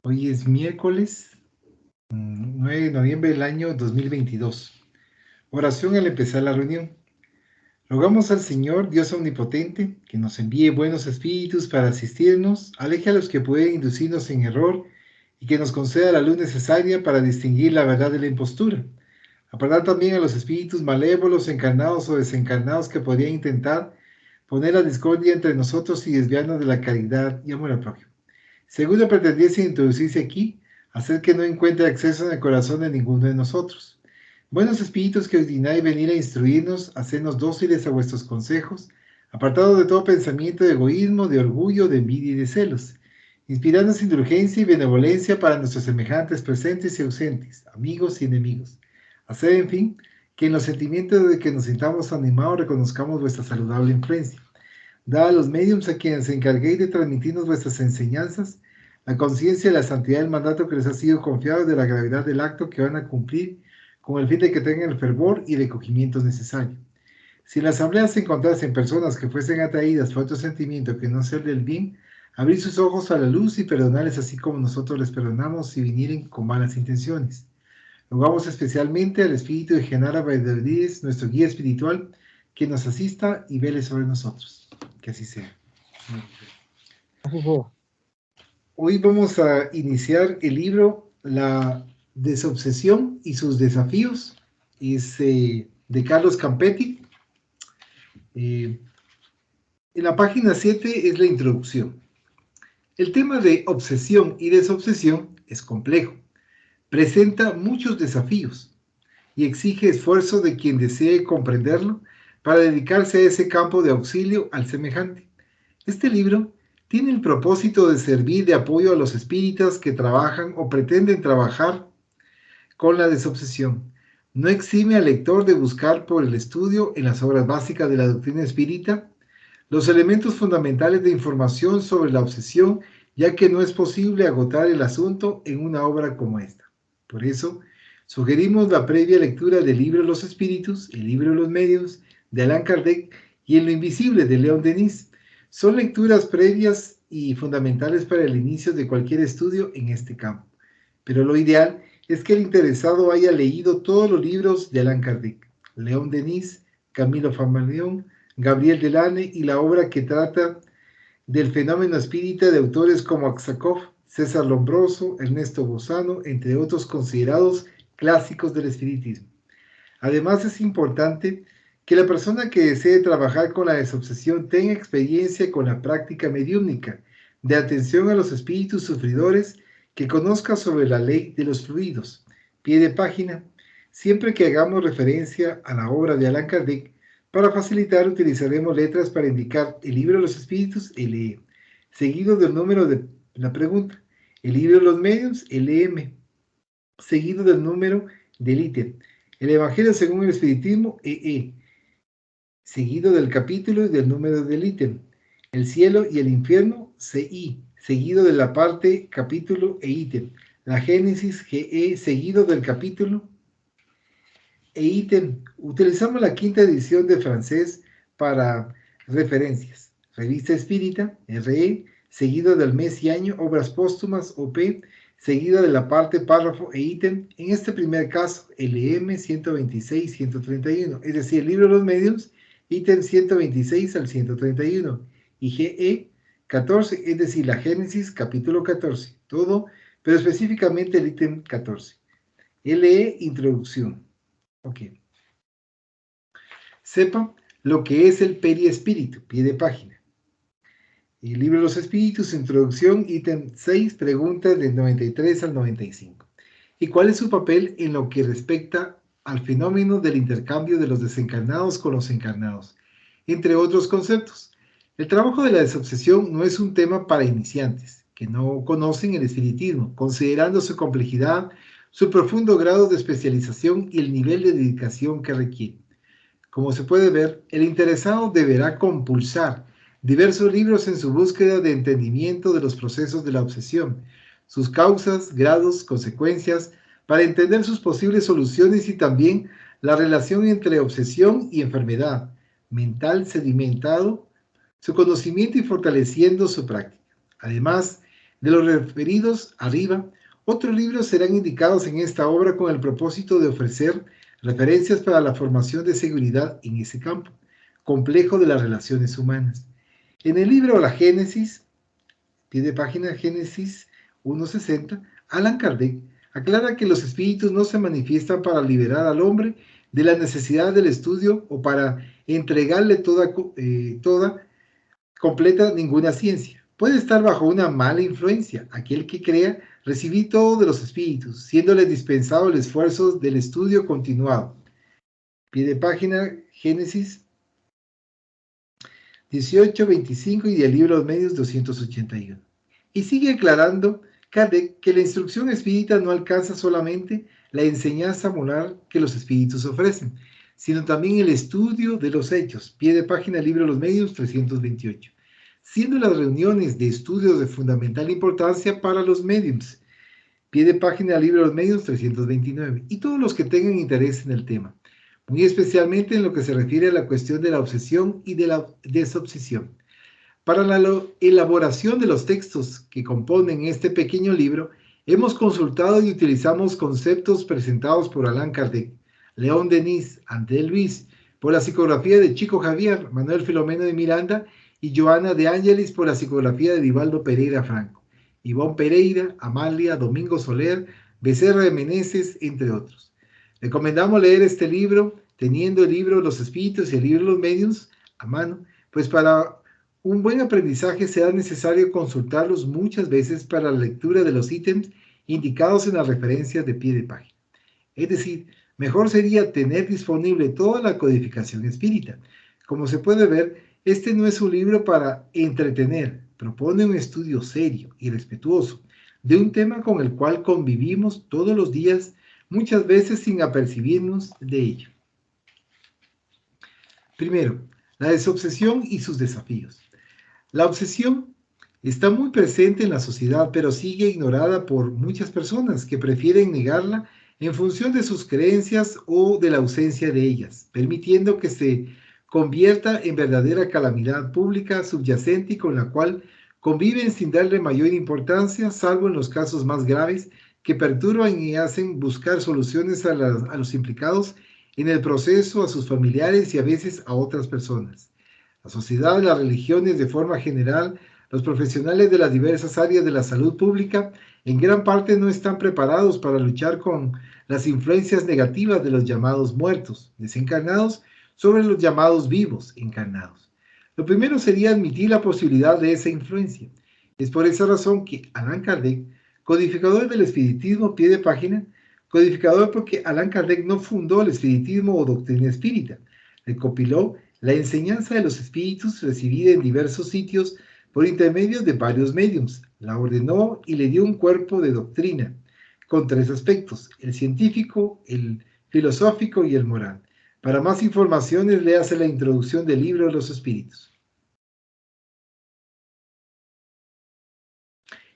Hoy es miércoles 9 de noviembre del año 2022. Oración al empezar la reunión. Rogamos al Señor, Dios omnipotente, que nos envíe buenos espíritus para asistirnos, aleje a los que pueden inducirnos en error y que nos conceda la luz necesaria para distinguir la verdad de la impostura. Apartar también a los espíritus malévolos, encarnados o desencarnados que podrían intentar poner la discordia entre nosotros y desviarnos de la caridad y amor al prójimo. Seguro pretendiese introducirse aquí, hacer que no encuentre acceso en el corazón de ninguno de nosotros. Buenos espíritus que os dignáis venir a instruirnos, hacernos dóciles a vuestros consejos, apartados de todo pensamiento de egoísmo, de orgullo, de envidia y de celos. Inspirarnos indulgencia y benevolencia para nuestros semejantes presentes y ausentes, amigos y enemigos. Hacer, en fin, que en los sentimientos de que nos sintamos animados reconozcamos vuestra saludable influencia. Dad a los médiums a quienes se encarguéis de transmitirnos vuestras enseñanzas la conciencia de la santidad del mandato que les ha sido confiado, de la gravedad del acto que van a cumplir, con el fin de que tengan el fervor y el acogimiento necesario. Si en la asamblea se encontrasen personas que fuesen atraídas por otro sentimiento que no sea el del bien, abrir sus ojos a la luz y perdonarles así como nosotros les perdonamos si vinieren con malas intenciones. Rogamos especialmente al Espíritu de Genara Valladolid, nuestro guía espiritual, que nos asista y vele sobre nosotros. Que así sea. Hoy vamos a iniciar el libro La desobsesión y sus desafíos. Es de Carlos Campetti. En la página 7 es la introducción. El tema de obsesión y desobsesión es complejo. Presenta muchos desafíos y exige esfuerzo de quien desee comprenderlo para dedicarse a ese campo de auxilio al semejante. Este libro tiene el propósito de servir de apoyo a los espíritas que trabajan o pretenden trabajar con la desobsesión. No exime al lector de buscar por el estudio en las obras básicas de la doctrina espírita los elementos fundamentales de información sobre la obsesión, ya que no es posible agotar el asunto en una obra como esta. Por eso, sugerimos la previa lectura del libro Los Espíritus, el libro de los Medios, de Allan Kardec, y En lo Invisible, de León Denis. Son lecturas previas y fundamentales para el inicio de cualquier estudio en este campo. Pero lo ideal es que el interesado haya leído todos los libros de Allan Kardec, León Denis, Camilo Flammarion, Gabriel Delane y la obra que trata del fenómeno espírita de autores como Aksakov, César Lombroso, Ernesto Bozano, entre otros considerados clásicos del espiritismo. Además, es importante que la persona que desee trabajar con la desobsesión tenga experiencia con la práctica mediúmnica de atención a los espíritus sufridores, que conozca sobre la ley de los fluidos. Pie de página. Siempre que hagamos referencia a la obra de Allan Kardec, para facilitar utilizaremos letras para indicar el libro de los espíritus, LE, seguido del número de la pregunta. El libro de los medios, LM, seguido del número del ítem. El Evangelio según el Espiritismo, EE, seguido del capítulo y del número del ítem. El cielo y el infierno, CI, seguido de la parte, capítulo e ítem. La Génesis, GE, seguido del capítulo e ítem. Utilizamos la quinta edición de francés para referencias. Revista Espírita, RE, seguido del mes y año, obras póstumas, OP, seguida de la parte, párrafo e ítem. En este primer caso, LM 126-131, es decir, el libro de los medios, ítem 126 al 131, y GE 14, es decir, la Génesis, capítulo 14, todo, pero específicamente el ítem 14. LE, introducción. Ok. Sepa lo que es el periespíritu, pie de página. El libro de los espíritus, introducción, ítem 6, preguntas del 93 al 95. ¿Y cuál es su papel en lo que respecta al fenómeno del intercambio de los desencarnados con los encarnados? Entre otros conceptos. El trabajo de la desobsesión no es un tema para iniciantes que no conocen el espiritismo, considerando su complejidad, su profundo grado de especialización y el nivel de dedicación que requiere. Como se puede ver, el interesado deberá compulsar diversos libros en su búsqueda de entendimiento de los procesos de la obsesión, sus causas, grados, consecuencias, para entender sus posibles soluciones y también la relación entre obsesión y enfermedad mental sedimentado, su conocimiento y fortaleciendo su práctica. Además, De los referidos arriba, otros libros serán indicados en esta obra con el propósito de ofrecer referencias para la formación de seguridad en ese campo complejo de las relaciones humanas. En el libro La Génesis, pie de página Génesis 1.60, Allan Kardec aclara que los espíritus no se manifiestan para liberar al hombre de la necesidad del estudio o para entregarle toda completa ninguna ciencia. Puede estar bajo una mala influencia. Aquel que crea recibir todo de los espíritus, siéndole dispensado el esfuerzo del estudio continuado. Pie de página Génesis 18, 25 y del libro de los medios 281. Y sigue aclarando Kardec que la instrucción espírita no alcanza solamente la enseñanza moral que los espíritus ofrecen, sino también el estudio de los hechos. Pie de página, libro de los medios 328. Siendo las reuniones de estudios de fundamental importancia para los médiums. Pie de página, libro de los medios 329. Y todos los que tengan interés en el tema, muy especialmente en lo que se refiere a la cuestión de la obsesión y de la desobsesión. Para la elaboración de los textos que componen este pequeño libro, hemos consultado y utilizamos conceptos presentados por Allan Kardec, León Denis, André Luis, por la psicografía de Chico Javier, Manuel Filomeno de Miranda y Joana de Ángelis por la psicografía de Divaldo Pereira Franco, Ivonne Pereira, Amalia, Domingo Soler, Becerra de Meneses, entre otros. Recomendamos leer este libro teniendo el libro Los Espíritus y el libro Los Medios a mano, pues para un buen aprendizaje será necesario consultarlos muchas veces para la lectura de los ítems indicados en las referencias de pie de página. Es decir, mejor sería tener disponible toda la codificación espírita. Como se puede ver, este no es un libro para entretener, propone un estudio serio y respetuoso de un tema con el cual convivimos todos los días, muchas veces sin apercibirnos de ello. Primero, la desobsesión y sus desafíos. La obsesión está muy presente en la sociedad, pero sigue ignorada por muchas personas que prefieren negarla en función de sus creencias o de la ausencia de ellas, permitiendo que se convierta en verdadera calamidad pública subyacente y con la cual conviven sin darle mayor importancia, salvo en los casos más graves que perturban y hacen buscar soluciones a los implicados en el proceso, a sus familiares y a veces a otras personas. La sociedad, las religiones de forma general, los profesionales de las diversas áreas de la salud pública, en gran parte no están preparados para luchar con las influencias negativas de los llamados muertos, desencarnados, sobre los llamados vivos, encarnados. Lo primero sería admitir la posibilidad de esa influencia. Es por esa razón que Allan Kardec, codificador del espiritismo, pie de página, codificador porque Allan Kardec no fundó el espiritismo o doctrina espírita, recopiló la enseñanza de los espíritus recibida en diversos sitios por intermedio de varios médiums, la ordenó y le dio un cuerpo de doctrina, con tres aspectos, el científico, el filosófico y el moral. Para más informaciones, léase la introducción del libro de los espíritus.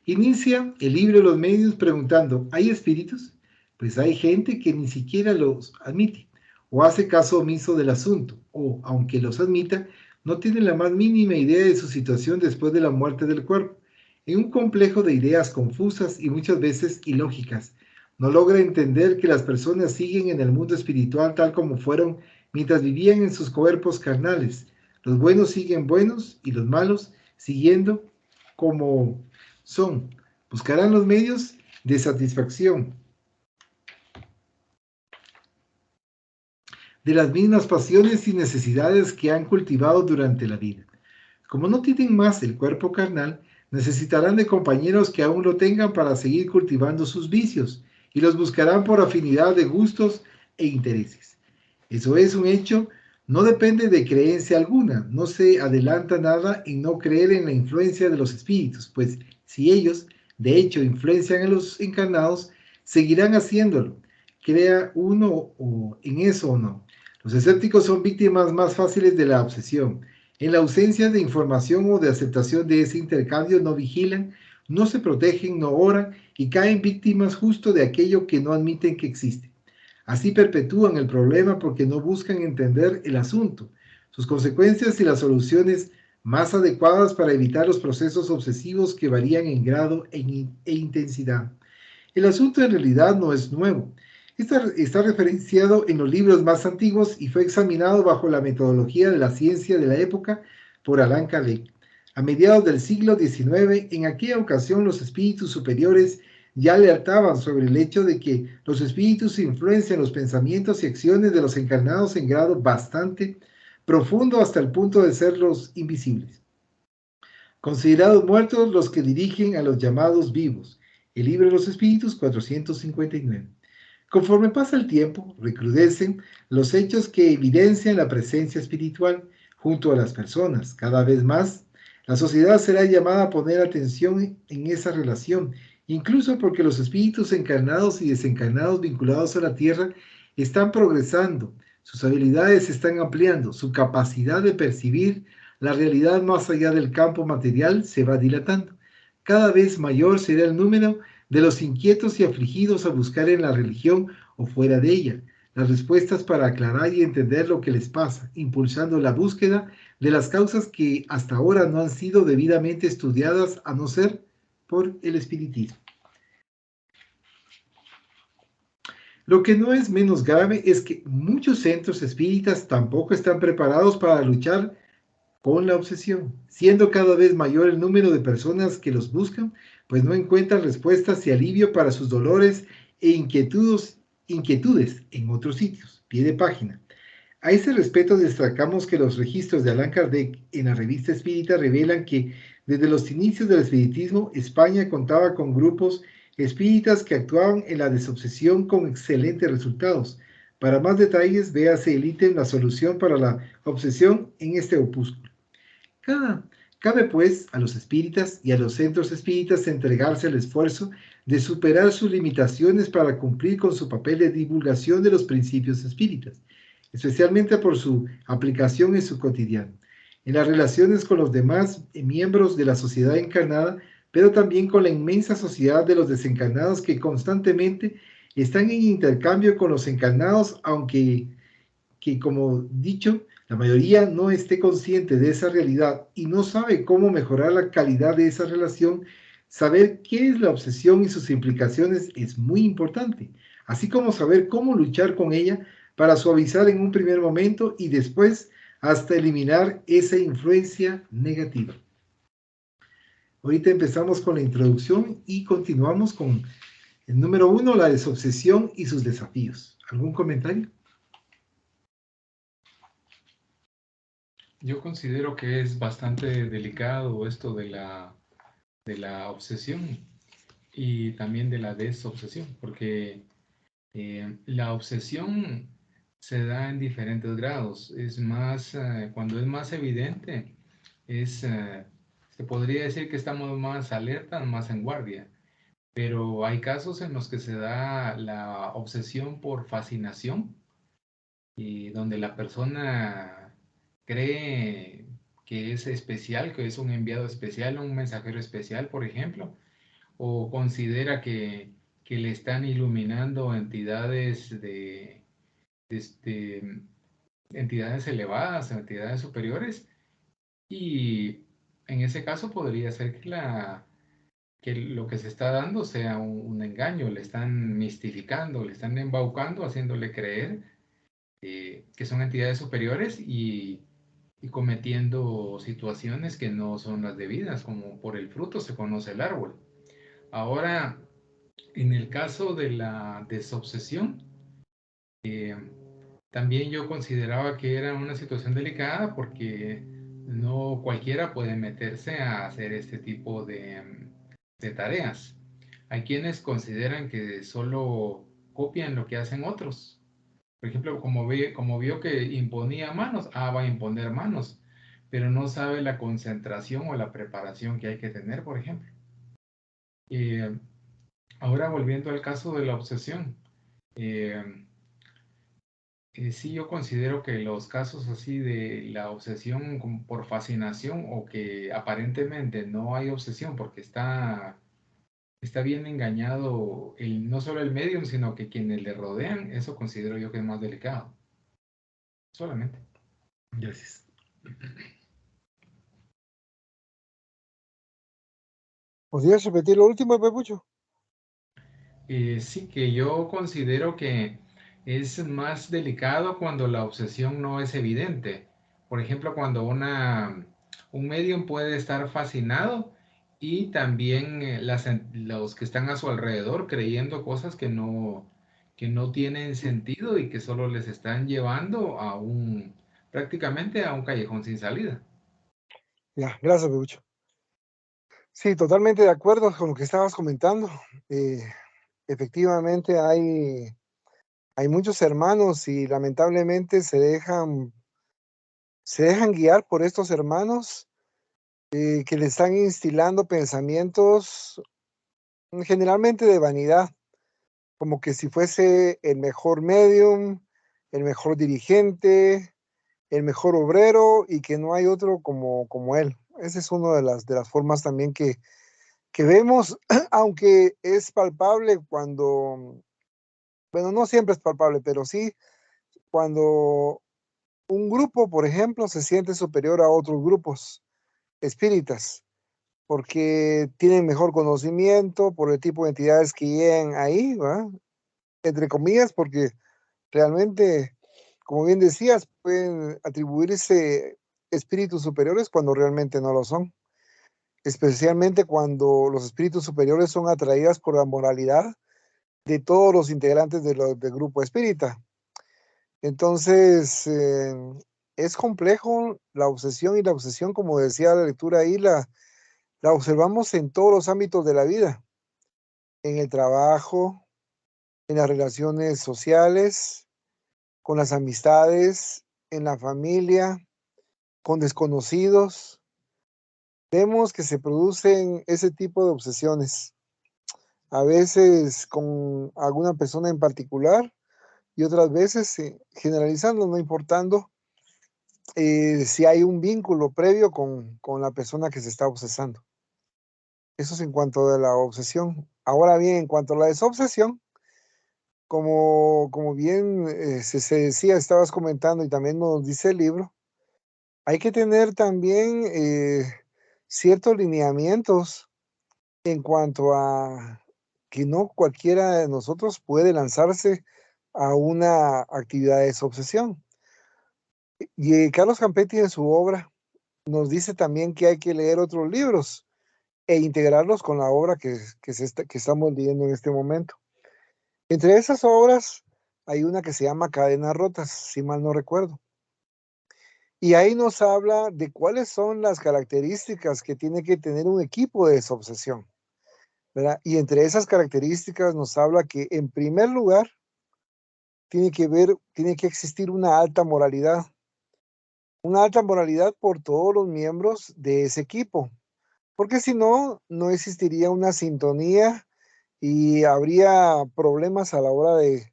Inicia el libro de los medios preguntando, ¿hay espíritus? Pues hay gente que ni siquiera los admite o hace caso omiso del asunto, o, aunque los admita, no tiene la más mínima idea de su situación después de la muerte del cuerpo. En un complejo de ideas confusas y muchas veces ilógicas, no logra entender que las personas siguen en el mundo espiritual tal como fueron mientras vivían en sus cuerpos carnales. Los buenos siguen buenos y los malos siguiendo como son. Buscarán los medios de satisfacción de las mismas pasiones y necesidades que han cultivado durante la vida. Como no tienen más el cuerpo carnal, necesitarán de compañeros que aún lo tengan para seguir cultivando sus vicios y los buscarán por afinidad de gustos e intereses. Eso es un hecho, no depende de creencia alguna, no se adelanta nada en no creer en la influencia de los espíritus, pues si ellos, de hecho, influencian a los encarnados, seguirán haciéndolo, crea uno o en eso o no. Los escépticos son víctimas más fáciles de la obsesión. En la ausencia de información o de aceptación de ese intercambio no vigilan, no se protegen, no oran y caen víctimas justo de aquello que no admiten que existe. Así perpetúan el problema porque no buscan entender el asunto, sus consecuencias y las soluciones más adecuadas para evitar los procesos obsesivos que varían en grado e intensidad. El asunto en realidad no es nuevo. Está referenciado en los libros más antiguos y fue examinado bajo la metodología de la ciencia de la época por Allan Kardec. A mediados del siglo XIX, en aquella ocasión los espíritus superiores ya alertaban sobre el hecho de que los espíritus influencian los pensamientos y acciones de los encarnados en grado bastante profundo hasta el punto de serlos invisibles. Considerados muertos los que dirigen a los llamados vivos. El libro de los espíritus 459. Conforme pasa el tiempo, recrudecen los hechos que evidencian la presencia espiritual junto a las personas. Cada vez más, la sociedad será llamada a poner atención en esa relación, incluso porque los espíritus encarnados y desencarnados vinculados a la tierra están progresando, sus habilidades se están ampliando, su capacidad de percibir la realidad más allá del campo material se va dilatando. Cada vez mayor será el número de los inquietos y afligidos a buscar en la religión o fuera de ella las respuestas para aclarar y entender lo que les pasa, impulsando la búsqueda de las causas que hasta ahora no han sido debidamente estudiadas a no ser por el espiritismo. Lo que no es menos grave es que muchos centros espíritas tampoco están preparados para luchar con la obsesión, siendo cada vez mayor el número de personas que los buscan, pues no encuentran respuestas y alivio para sus dolores e inquietudes en otros sitios. Pie de página. A ese respecto destacamos que los registros de Allan Kardec en la revista Espírita revelan que desde los inicios del espiritismo, España contaba con grupos espíritas que actuaban en la desobsesión con excelentes resultados. Para más detalles, véase el ítem La solución para la obsesión en este opúsculo. Cabe pues a los espíritas y a los centros espíritas entregarse al esfuerzo de superar sus limitaciones para cumplir con su papel de divulgación de los principios espíritas, especialmente por su aplicación en su cotidiano, en las relaciones con los demás miembros de la sociedad encarnada, pero también con la inmensa sociedad de los desencarnados que constantemente están en intercambio con los encarnados, aunque como dicho, la mayoría no esté consciente de esa realidad y no sabe cómo mejorar la calidad de esa relación. Saber qué es la obsesión y sus implicaciones es muy importante, así como saber cómo luchar con ella para suavizar en un primer momento y después hasta eliminar esa influencia negativa. Ahorita empezamos con la introducción y continuamos con el número 1, la desobsesión y sus desafíos. ¿Algún comentario? Yo considero que es bastante delicado esto de la obsesión y también de la desobsesión, porque la obsesión se da en diferentes grados. Es más, cuando es más evidente, se podría decir que estamos más alertas, más en guardia. Pero hay casos en los que se da la obsesión por fascinación y donde la persona cree que es especial, que es un enviado especial, un mensajero especial, por ejemplo, o considera que le están iluminando entidades este, entidades elevadas, entidades superiores, y en ese caso podría ser que lo que se está dando sea un engaño, le están mistificando, le están embaucando, haciéndole creer que son entidades superiores y cometiendo situaciones que no son las debidas, como por el fruto se conoce el árbol. Ahora, en el caso de la desobsesión, también yo consideraba que era una situación delicada porque no cualquiera puede meterse a hacer este tipo de tareas. Hay quienes consideran que solo copian lo que hacen otros. Por ejemplo, como vio que imponía manos, va a imponer manos, pero no sabe la concentración o la preparación que hay que tener, por ejemplo. Eh, Ahora volviendo al caso de la obsesión, eh, sí yo considero que los casos así de la obsesión por fascinación o que aparentemente no hay obsesión porque está bien engañado no solo el medium, sino que quienes le rodean, eso considero yo que es más delicado. Solamente. Gracias. ¿Podrías repetir lo último, Pepucho? Sí, que yo considero que es más delicado cuando la obsesión no es evidente. Por ejemplo, cuando un medium puede estar fascinado y también los que están a su alrededor creyendo cosas que no tienen sentido y que solo les están llevando a prácticamente a un callejón sin salida. Ya, gracias, Pepucho. Sí, totalmente de acuerdo con lo que estabas comentando. Eh, Efectivamente hay muchos hermanos y lamentablemente se dejan guiar por estos hermanos que le están instilando pensamientos generalmente de vanidad, como que si fuese el mejor medium, el mejor dirigente, el mejor obrero y que no hay otro como él. Esa es una de las formas también que vemos, aunque es palpable cuando, bueno, no siempre es palpable, pero sí cuando un grupo, por ejemplo, se siente superior a otros grupos espíritas, porque tienen mejor conocimiento por el tipo de entidades que llegan ahí, ¿verdad? Entre comillas, porque realmente, como bien decías, pueden atribuirse espíritus superiores cuando realmente no lo son, especialmente cuando los espíritus superiores son atraídas por la moralidad de todos los integrantes del grupo espírita. Entonces, es complejo la obsesión y la obsesión, como decía la lectura ahí, la observamos en todos los ámbitos de la vida, en el trabajo, en las relaciones sociales, con las amistades, en la familia, con desconocidos. Vemos que se producen ese tipo de obsesiones, a veces con alguna persona en particular y otras veces generalizando, no importando si hay un vínculo previo con la persona que se está obsesando. Eso es en cuanto a la obsesión. Ahora bien, en cuanto a la desobsesión, como bien se decía, estabas comentando y también nos dice el libro, hay que tener también ciertos lineamientos en cuanto a que no cualquiera de nosotros puede lanzarse a una actividad de desobsesión. Y Carlos Campetti en su obra nos dice también que hay que leer otros libros e integrarlos con la obra que estamos leyendo en este momento. Entre esas obras hay una que se llama Cadenas Rotas, si mal no recuerdo. Y ahí nos habla de cuáles son las características que tiene que tener un equipo de desobsesión, ¿verdad? Y entre esas características nos habla que en primer lugar tiene que existir una alta moralidad por todos los miembros de ese equipo, porque si no, no existiría una sintonía y habría problemas a la hora de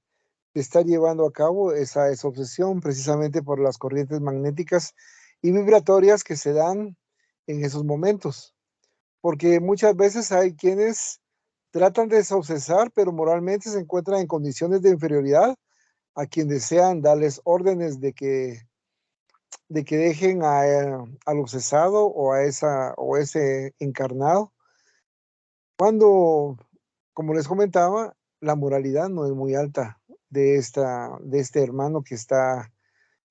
estar llevando a cabo esa obsesión precisamente por las corrientes magnéticas y vibratorias que se dan en esos momentos. Porque muchas veces hay quienes tratan de desobsesar, pero moralmente se encuentran en condiciones de inferioridad a quien desean darles órdenes de que dejen al obsesado o ese encarnado. Cuando, como les comentaba, la moralidad no es muy alta de este hermano que está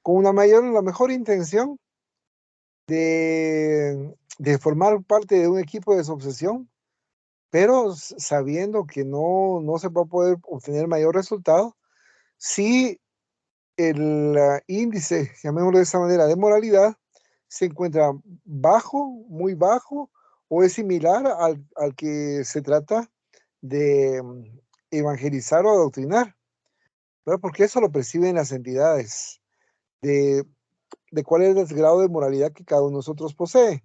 con la mejor intención de formar parte de un equipo de desobsesión, pero sabiendo que no se va a poder obtener mayor resultado si el índice, llamémoslo de esa manera, de moralidad se encuentra bajo, muy bajo, o es similar al que se trata de evangelizar o adoctrinar, ¿verdad? Porque eso lo perciben las entidades, de, de cuál es el grado de moralidad que cada uno de nosotros posee.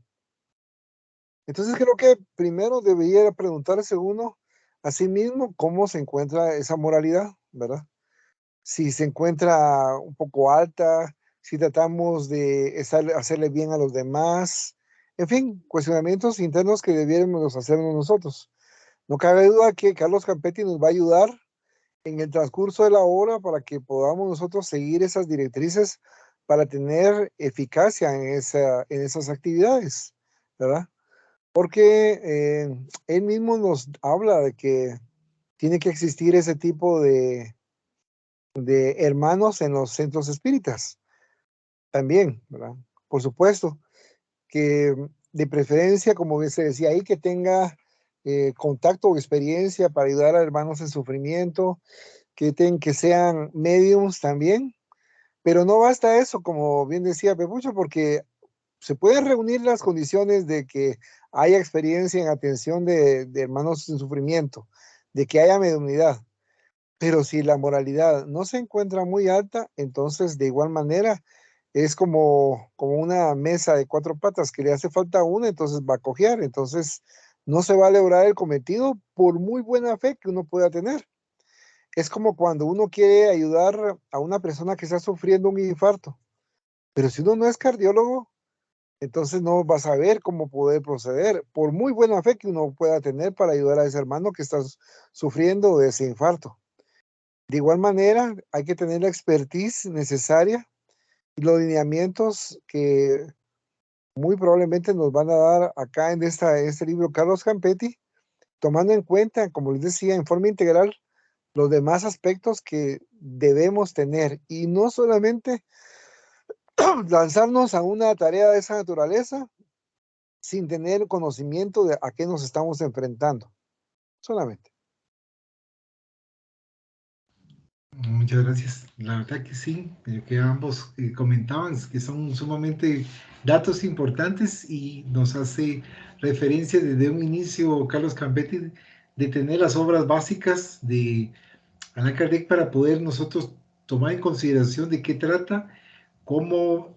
Entonces creo que primero debería preguntarse uno a sí mismo cómo se encuentra esa moralidad, ¿verdad? Si se encuentra un poco alta, si tratamos de hacerle bien a los demás, en fin, cuestionamientos internos que debiéramos hacernos nosotros. No cabe duda que Carlos Campetti nos va a ayudar en el transcurso de la obra para que podamos nosotros seguir esas directrices para tener eficacia en esas actividades, ¿verdad? porque él mismo nos habla de que tiene que existir ese tipo de hermanos en los centros espíritas también, ¿verdad? Por supuesto, que de preferencia, como se decía ahí, que tenga contacto o experiencia para ayudar a hermanos en sufrimiento, que sean mediums también, pero no basta eso, como bien decía Pepucho, porque se pueden reunir las condiciones de que haya experiencia en atención de hermanos en sufrimiento, de que haya mediunidad, pero si la moralidad no se encuentra muy alta, entonces de igual manera es como una mesa de 4 patas que le hace falta una, entonces va a cojear, entonces no se va a lograr el cometido por muy buena fe que uno pueda tener. Es como cuando uno quiere ayudar a una persona que está sufriendo un infarto, pero si uno no es cardiólogo, entonces no va a saber cómo poder proceder, por muy buena fe que uno pueda tener para ayudar a ese hermano que está sufriendo de ese infarto. De igual manera, hay que tener la expertise necesaria y los lineamientos que muy probablemente nos van a dar acá en este libro Carlos Campetti, tomando en cuenta, como les decía, en forma integral, los demás aspectos que debemos tener y no solamente lanzarnos a una tarea de esa naturaleza sin tener conocimiento de a qué nos estamos enfrentando, solamente. Muchas gracias. La verdad que sí, que ambos comentaban que son sumamente datos importantes y nos hace referencia desde un inicio, Carlos Campetti, de tener las obras básicas de Allan Kardec para poder nosotros tomar en consideración de qué trata, cómo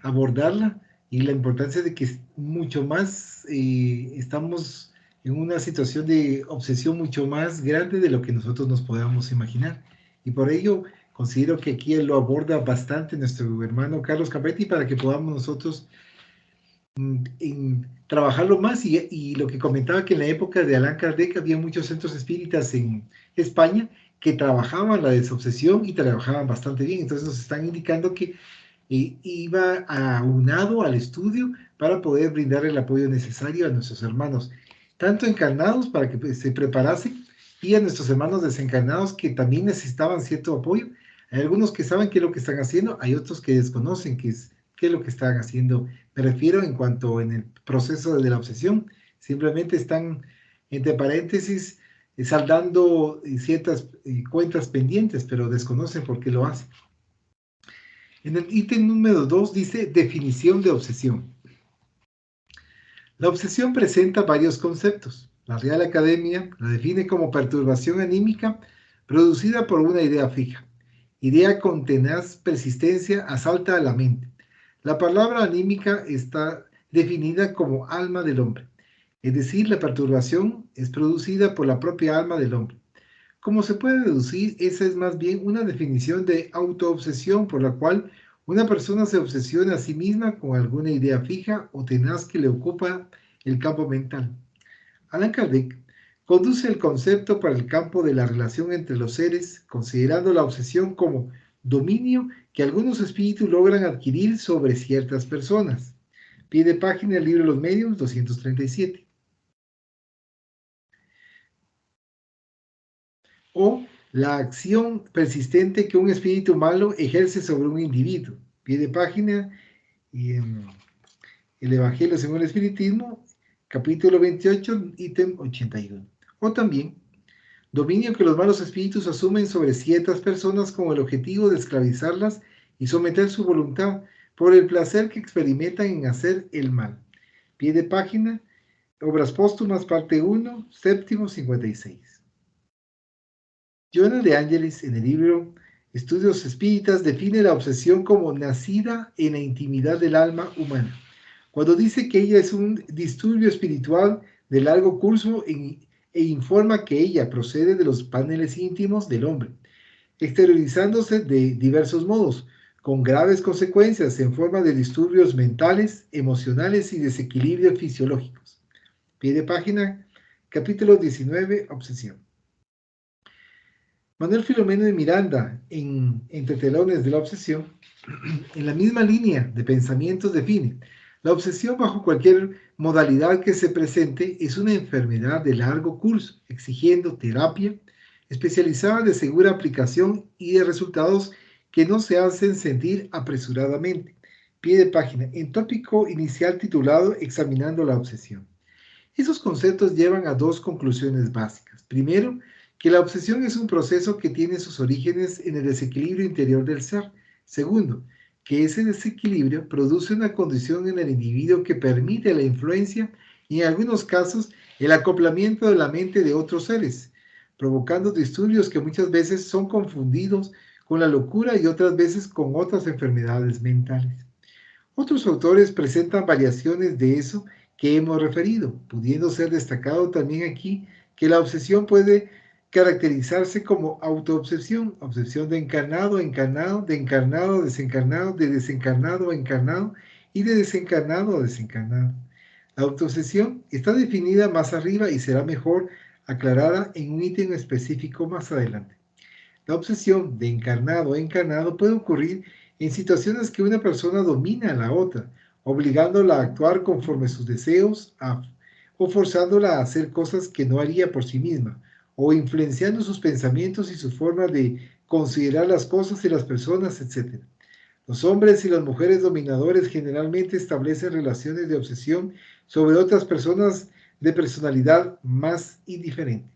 abordarla y la importancia de que mucho más estamos en una situación de obsesión mucho más grande de lo que nosotros nos podamos imaginar. Y por ello considero que aquí él lo aborda bastante nuestro hermano Carlos Campetti para que podamos nosotros trabajarlo más y lo que comentaba que en la época de Allan Kardec había muchos centros espíritas en España que trabajaban la desobsesión y trabajaban bastante bien. Entonces nos están indicando que iba aunado al estudio para poder brindar el apoyo necesario a nuestros hermanos, tanto encarnados para que se preparasen y a nuestros hermanos desencarnados que también necesitaban cierto apoyo. Hay algunos que saben qué es lo que están haciendo, hay otros que desconocen qué es lo que están haciendo. Me refiero en cuanto en el proceso de la obsesión, simplemente están entre paréntesis saldando ciertas cuentas pendientes, pero desconocen por qué lo hacen. En el ítem número 2 dice definición de obsesión. La obsesión presenta varios conceptos. La Real Academia la define como perturbación anímica producida por una idea fija. Idea con tenaz persistencia asalta a la mente. La palabra anímica está definida como alma del hombre, es decir, la perturbación es producida por la propia alma del hombre. Como se puede deducir, esa es más bien una definición de autoobsesión por la cual una persona se obsesiona a sí misma con alguna idea fija o tenaz que le ocupa el campo mental. Allan Kardec conduce el concepto para el campo de la relación entre los seres, considerando la obsesión como dominio que algunos espíritus logran adquirir sobre ciertas personas. Pie de página del libro de los Medios, 237. O la acción persistente que un espíritu malo ejerce sobre un individuo. Pie de página y en el Evangelio según el Espiritismo, capítulo 28, ítem 81. O también, dominio que los malos espíritus asumen sobre ciertas personas con el objetivo de esclavizarlas y someter su voluntad por el placer que experimentan en hacer el mal. Pie de página, Obras Póstumas, parte 1, séptimo 56. Joana de Angelis, en el libro Estudios Espíritas, define la obsesión como nacida en la intimidad del alma humana, cuando dice que ella es un disturbio espiritual de largo curso e informa que ella procede de los paneles íntimos del hombre, exteriorizándose de diversos modos, con graves consecuencias en forma de disturbios mentales, emocionales y desequilibrios fisiológicos. Pie de página, capítulo 19, obsesión. Manuel Filomeno de Miranda, en Entre telones de la obsesión, en la misma línea de pensamientos define: La obsesión, bajo cualquier modalidad que se presente, es una enfermedad de largo curso, exigiendo terapia especializada de segura aplicación y de resultados que no se hacen sentir apresuradamente. Pie de página, en tópico inicial titulado Examinando la obsesión. Esos conceptos llevan a dos conclusiones básicas. Primero, que la obsesión es un proceso que tiene sus orígenes en el desequilibrio interior del ser. Segundo, que ese desequilibrio produce una condición en el individuo que permite la influencia y en algunos casos el acoplamiento de la mente de otros seres, provocando disturbios que muchas veces son confundidos con la locura y otras veces con otras enfermedades mentales. Otros autores presentan variaciones de eso que hemos referido, pudiendo ser destacado también aquí que la obsesión puede caracterizarse como autoobsesión, obsesión de encarnado a encarnado, de encarnado a desencarnado, de desencarnado a encarnado y de desencarnado a desencarnado. La autoobsesión está definida más arriba y será mejor aclarada en un ítem específico más adelante. La obsesión de encarnado a encarnado puede ocurrir en situaciones que una persona domina a la otra, obligándola a actuar conforme sus deseos o forzándola a hacer cosas que no haría por sí misma, o influenciando sus pensamientos y su forma de considerar las cosas y las personas, etc. Los hombres y las mujeres dominadores generalmente establecen relaciones de obsesión sobre otras personas de personalidad más indiferente.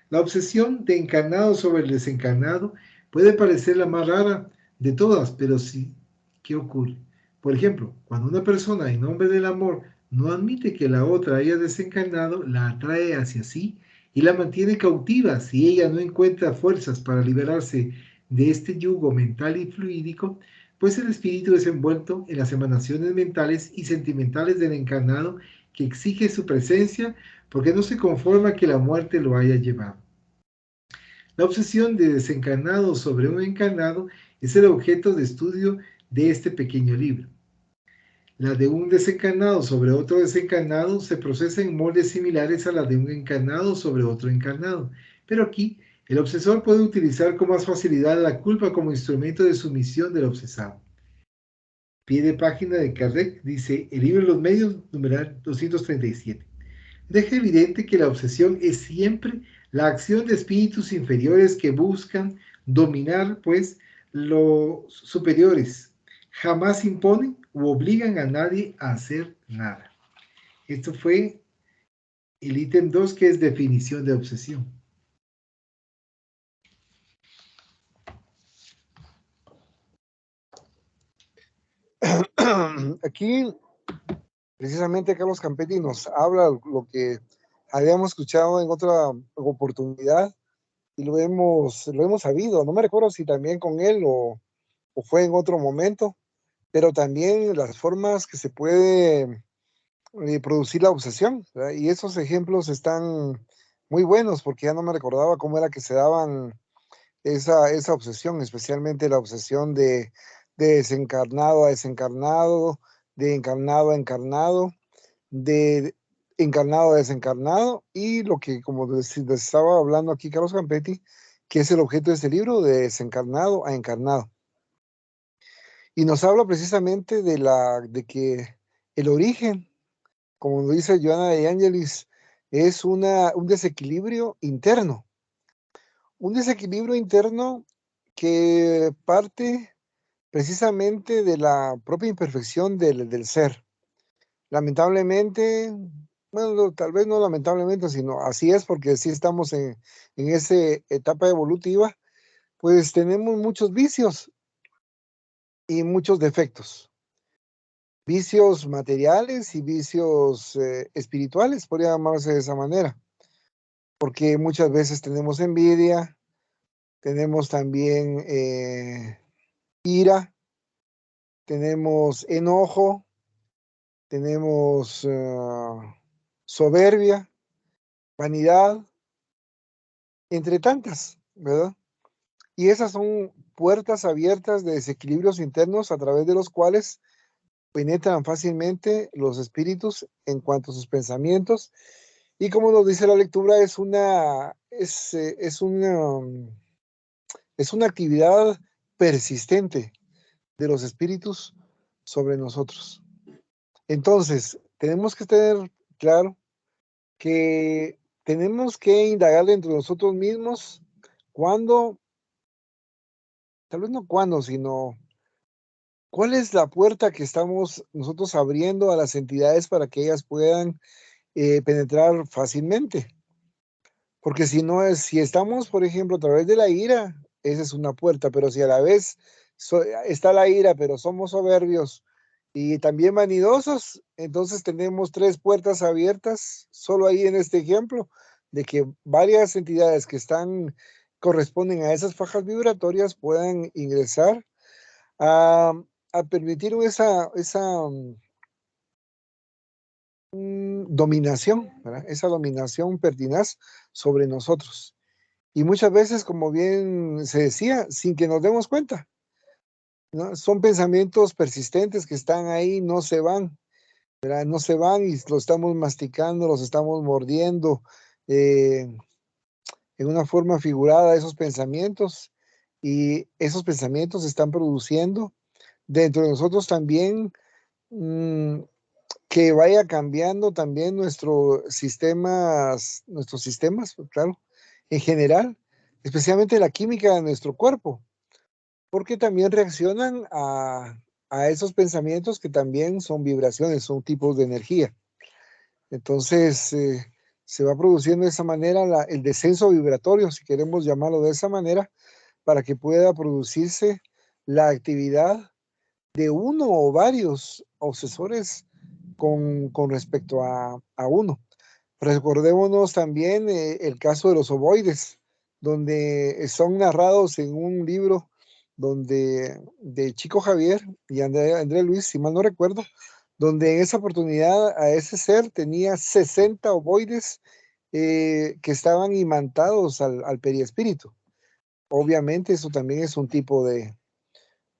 La obsesión de encarnado sobre el desencarnado puede parecer la más rara de todas, pero sí, ¿qué ocurre? Por ejemplo, cuando una persona en nombre del amor no admite que la otra haya desencarnado, la atrae hacia sí y la mantiene cautiva si ella no encuentra fuerzas para liberarse de este yugo mental y fluídico, pues el espíritu es envuelto en las emanaciones mentales y sentimentales del encarnado que exige su presencia porque no se conforma que la muerte lo haya llevado. La obsesión de desencarnado sobre un encarnado es el objeto de estudio de este pequeño libro. La de un desencarnado sobre otro desencarnado se procesa en moldes similares a la de un encarnado sobre otro encarnado, pero aquí el obsesor puede utilizar con más facilidad la culpa como instrumento de sumisión del obsesado. Pie de página de Kardec dice el libro de los medios, numeral 237. Deja evidente que la obsesión es siempre la acción de espíritus inferiores que buscan dominar, pues, los superiores. Jamás imponen u obligan a nadie a hacer nada. Esto fue el ítem 2, que es definición de obsesión. Aquí, precisamente, Carlos Campetti nos habla lo que habíamos escuchado en otra oportunidad y lo hemos sabido. No me recuerdo si también con él o fue en otro momento, pero también las formas que se puede producir la obsesión, ¿verdad? Y esos ejemplos están muy buenos porque ya no me recordaba cómo era que se daban esa obsesión, especialmente la obsesión de desencarnado a desencarnado, de encarnado a encarnado, de encarnado a desencarnado, y lo que, como les estaba hablando aquí Carlos Campetti, que es el objeto de este libro, de desencarnado a encarnado. Y nos habla precisamente de que el origen, como dice Joana de Angelis, es un desequilibrio interno. Un desequilibrio interno que parte precisamente de la propia imperfección del ser. Lamentablemente, bueno, tal vez no lamentablemente, sino así es, porque sí estamos en esa etapa evolutiva, pues tenemos muchos vicios y muchos defectos. Vicios materiales y vicios espirituales, podría llamarse de esa manera, porque muchas veces tenemos envidia, tenemos también ira, tenemos enojo, tenemos soberbia, vanidad, entre tantas, ¿verdad? Y esas son puertas abiertas de desequilibrios internos a través de los cuales penetran fácilmente los espíritus en cuanto a sus pensamientos. Y como nos dice la lectura, es una actividad persistente de los espíritus sobre nosotros. Entonces, tenemos que tener claro que tenemos que indagar dentro de nosotros mismos cuándo, tal vez no cuándo, sino cuál es la puerta que estamos nosotros abriendo a las entidades para que ellas puedan penetrar fácilmente. Porque si no es, si estamos, por ejemplo, a través de la ira, esa es una puerta, pero si a la vez está la ira, pero somos soberbios y también vanidosos, entonces tenemos tres puertas abiertas, solo ahí en este ejemplo, de que varias entidades que corresponden a esas fajas vibratorias puedan ingresar a, a permitir esa dominación, ¿verdad? Esa dominación pertinaz sobre nosotros. Y muchas veces, como bien se decía, sin que nos demos cuenta, ¿no? Son pensamientos persistentes que están ahí, no se van, ¿verdad? No se van y los estamos masticando, los estamos mordiendo en una forma figurada esos pensamientos, y esos pensamientos están produciendo dentro de nosotros también que vaya cambiando también nuestros sistemas, pues, claro, en general, especialmente la química de nuestro cuerpo, porque también reaccionan a esos pensamientos que también son vibraciones, son tipos de energía. Entonces, se va produciendo de esa manera el descenso vibratorio, si queremos llamarlo de esa manera, para que pueda producirse la actividad de uno o varios obsesores con respecto a uno. Recordémonos también el caso de los ovoides, donde son narrados en un libro de Chico Javier y André Luis, si mal no recuerdo, donde en esa oportunidad a ese ser tenía 60 ovoides que estaban imantados al periespíritu. Obviamente eso también es un tipo de,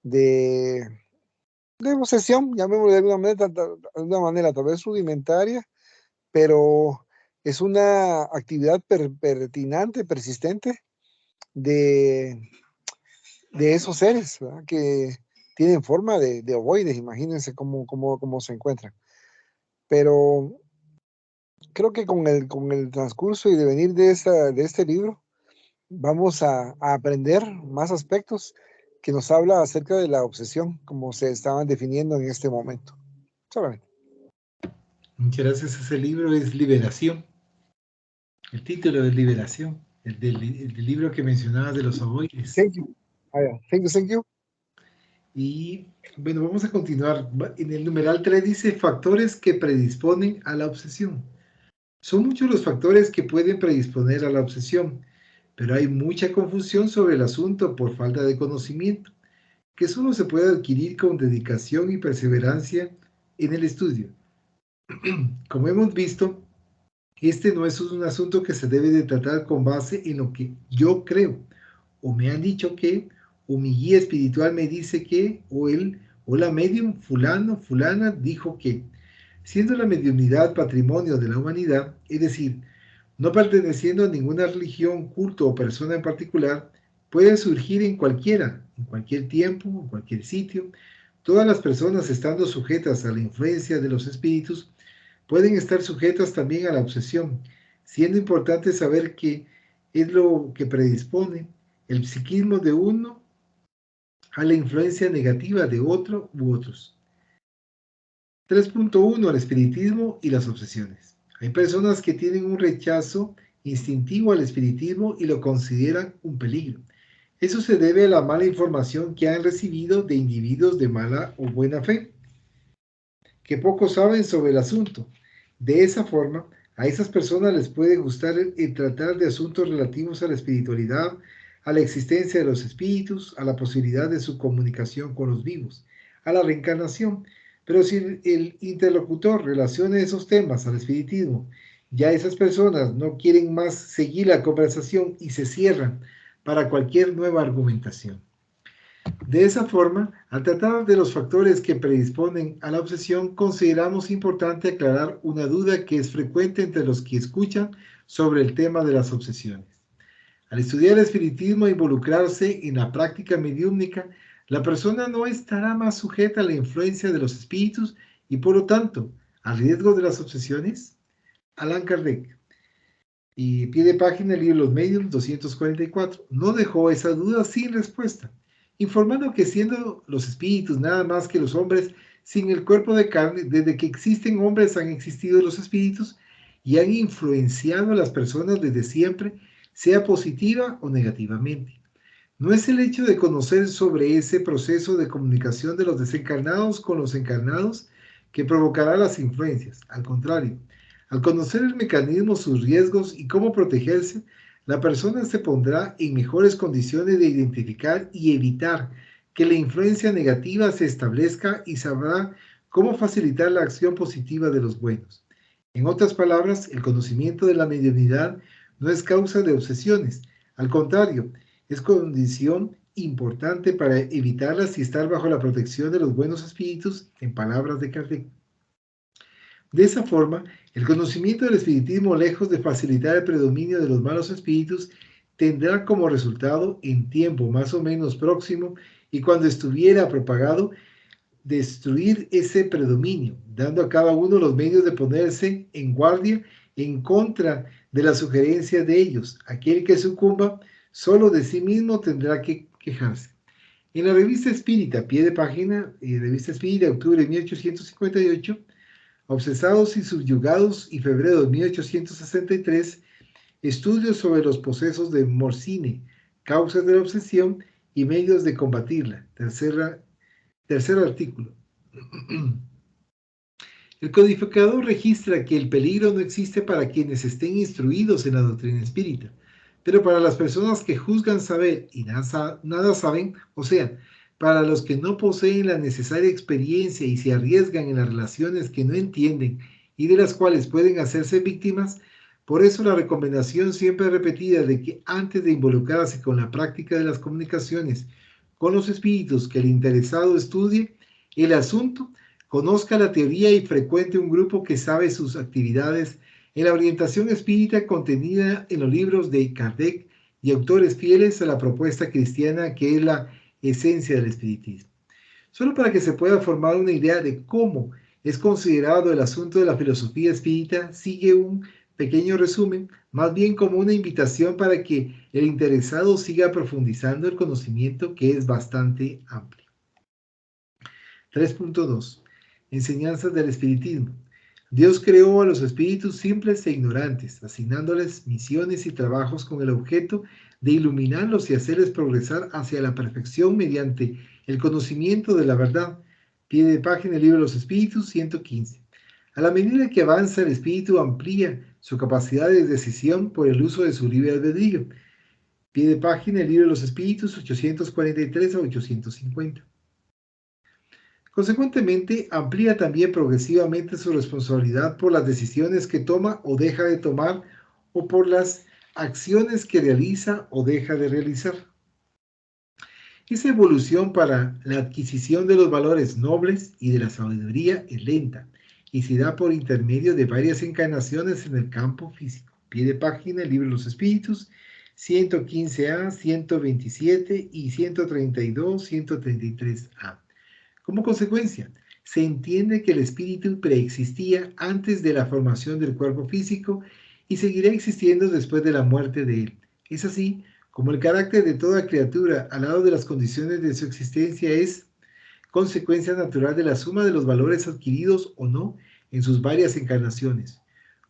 de posesión, llamémoslo de una manera tal vez rudimentaria, pero es una actividad pertinente, persistente de, de esos seres, ¿verdad? Que tienen forma de ovoides, imagínense cómo se encuentran. Pero creo que con el transcurso y devenir de este libro, vamos a aprender más aspectos que nos habla acerca de la obsesión, como se estaban definiendo en este momento. Solamente. Muchas gracias. Ese libro es Liberación. El título es Liberación, el del libro que mencionabas de los ovoides. Thank you. Thank you. Y bueno, vamos a continuar. En el numeral 3 dice factores que predisponen a la obsesión. Son muchos los factores que pueden predisponer a la obsesión, pero hay mucha confusión sobre el asunto por falta de conocimiento, que solo se puede adquirir con dedicación y perseverancia en el estudio. Como hemos visto, este no es un asunto que se debe de tratar con base en lo que yo creo, o me han dicho que, o mi guía espiritual me dice que, o la medium fulano, fulana dijo que, siendo la mediunidad patrimonio de la humanidad, es decir, no perteneciendo a ninguna religión, culto o persona en particular, puede surgir en cualquier tiempo, en cualquier sitio. Todas las personas estando sujetas a la influencia de los espíritus pueden estar sujetas también a la obsesión, siendo importante saber qué es lo que predispone el psiquismo de uno a la influencia negativa de otro u otros. 3.1. El espiritismo y las obsesiones. Hay personas que tienen un rechazo instintivo al espiritismo y lo consideran un peligro. Eso se debe a la mala información que han recibido de individuos de mala o buena fe, que poco saben sobre el asunto. De esa forma, a esas personas les puede gustar el tratar de asuntos relativos a la espiritualidad, a la existencia de los espíritus, a la posibilidad de su comunicación con los vivos, a la reencarnación. Pero si el interlocutor relaciona esos temas al espiritismo, ya esas personas no quieren más seguir la conversación y se cierran para cualquier nueva argumentación. De esa forma, al tratar de los factores que predisponen a la obsesión, consideramos importante aclarar una duda que es frecuente entre los que escuchan sobre el tema de las obsesiones. Al estudiar el espiritismo e involucrarse en la práctica mediúmnica, la persona no estará más sujeta a la influencia de los espíritus y por lo tanto, a riesgo de las obsesiones? Allan Kardec. Y pie de página, el libro Los Mediums, 244. No dejó esa duda sin respuesta, informando que siendo los espíritus nada más que los hombres sin el cuerpo de carne, desde que existen hombres han existido los espíritus y han influenciado a las personas desde siempre, sea positiva o negativamente. No es el hecho de conocer sobre ese proceso de comunicación de los desencarnados con los encarnados que provocará las influencias. Al contrario, al conocer el mecanismo, sus riesgos y cómo protegerse, la persona se pondrá en mejores condiciones de identificar y evitar que la influencia negativa se establezca y sabrá cómo facilitar la acción positiva de los buenos. En otras palabras, el conocimiento de la mediunidad no es causa de obsesiones. Al contrario, es condición importante para evitarlas y estar bajo la protección de los buenos espíritus, en palabras de Kardec. De esa forma, el conocimiento del espiritismo, lejos de facilitar el predominio de los malos espíritus, tendrá como resultado, en tiempo más o menos próximo y cuando estuviera propagado, destruir ese predominio, dando a cada uno los medios de ponerse en guardia en contra de las sugerencias de ellos. Aquel que sucumba solo de sí mismo tendrá que quejarse. En la revista Espírita, pie de página, revista Espírita, octubre de 1858, Obsesados y subyugados, y febrero de 1863, estudios sobre los procesos de Morcine, causas de la obsesión y medios de combatirla. Tercer artículo. El codificador registra que el peligro no existe para quienes estén instruidos en la doctrina espírita, pero para las personas que juzgan saber y nada saben, o sea, para los que no poseen la necesaria experiencia y se arriesgan en las relaciones que no entienden y de las cuales pueden hacerse víctimas. Por eso la recomendación siempre repetida de que antes de involucrarse con la práctica de las comunicaciones con los espíritus, que el interesado estudie el asunto, conozca la teoría y frecuente un grupo que sabe sus actividades en la orientación espírita contenida en los libros de Kardec y autores fieles a la propuesta cristiana, que es la esencia del espiritismo. Solo para que se pueda formar una idea de cómo es considerado el asunto de la filosofía espírita, sigue un pequeño resumen, más bien como una invitación para que el interesado siga profundizando el conocimiento, que es bastante amplio. 3.2. Enseñanzas del espiritismo. Dios creó a los espíritus simples e ignorantes, asignándoles misiones y trabajos con el objeto de iluminarlos y hacerles progresar hacia la perfección mediante el conocimiento de la verdad. Pie de página del libro de los Espíritus, 115. A la medida que avanza, el espíritu amplía su capacidad de decisión por el uso de su libre albedrío. Pie de página del libro de los Espíritus, 843 a 850. Consecuentemente, amplía también progresivamente su responsabilidad por las decisiones que toma o deja de tomar, o por las acciones que realiza o deja de realizar. Esa evolución para la adquisición de los valores nobles y de la sabiduría es lenta y se da por intermedio de varias encarnaciones en el campo físico. Pie de página, el libro de los Espíritus, 115a, 127 y 132, 133a. Como consecuencia, se entiende que el espíritu preexistía antes de la formación del cuerpo físico y seguirá existiendo después de la muerte de él. Es así como el carácter de toda criatura, al lado de las condiciones de su existencia, es consecuencia natural de la suma de los valores adquiridos o no en sus varias encarnaciones.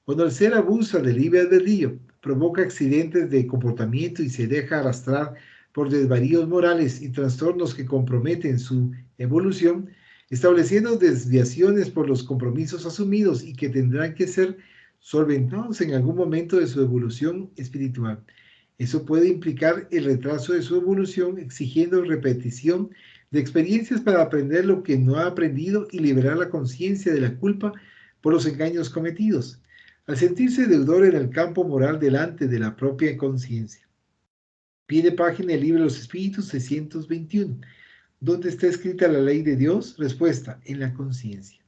Cuando el ser abusa del libre albedrío, provoca accidentes de comportamiento y se deja arrastrar por desvaríos morales y trastornos que comprometen su evolución, estableciendo desviaciones por los compromisos asumidos y que tendrán que ser solventados en algún momento de su evolución espiritual. Eso puede implicar el retraso de su evolución, exigiendo repetición de experiencias para aprender lo que no ha aprendido y liberar la conciencia de la culpa por los engaños cometidos, al sentirse deudor en el campo moral delante de la propia conciencia. Pie de página del libro de los Espíritus, 621. ¿Dónde está escrita la ley de Dios? Respuesta: en la conciencia.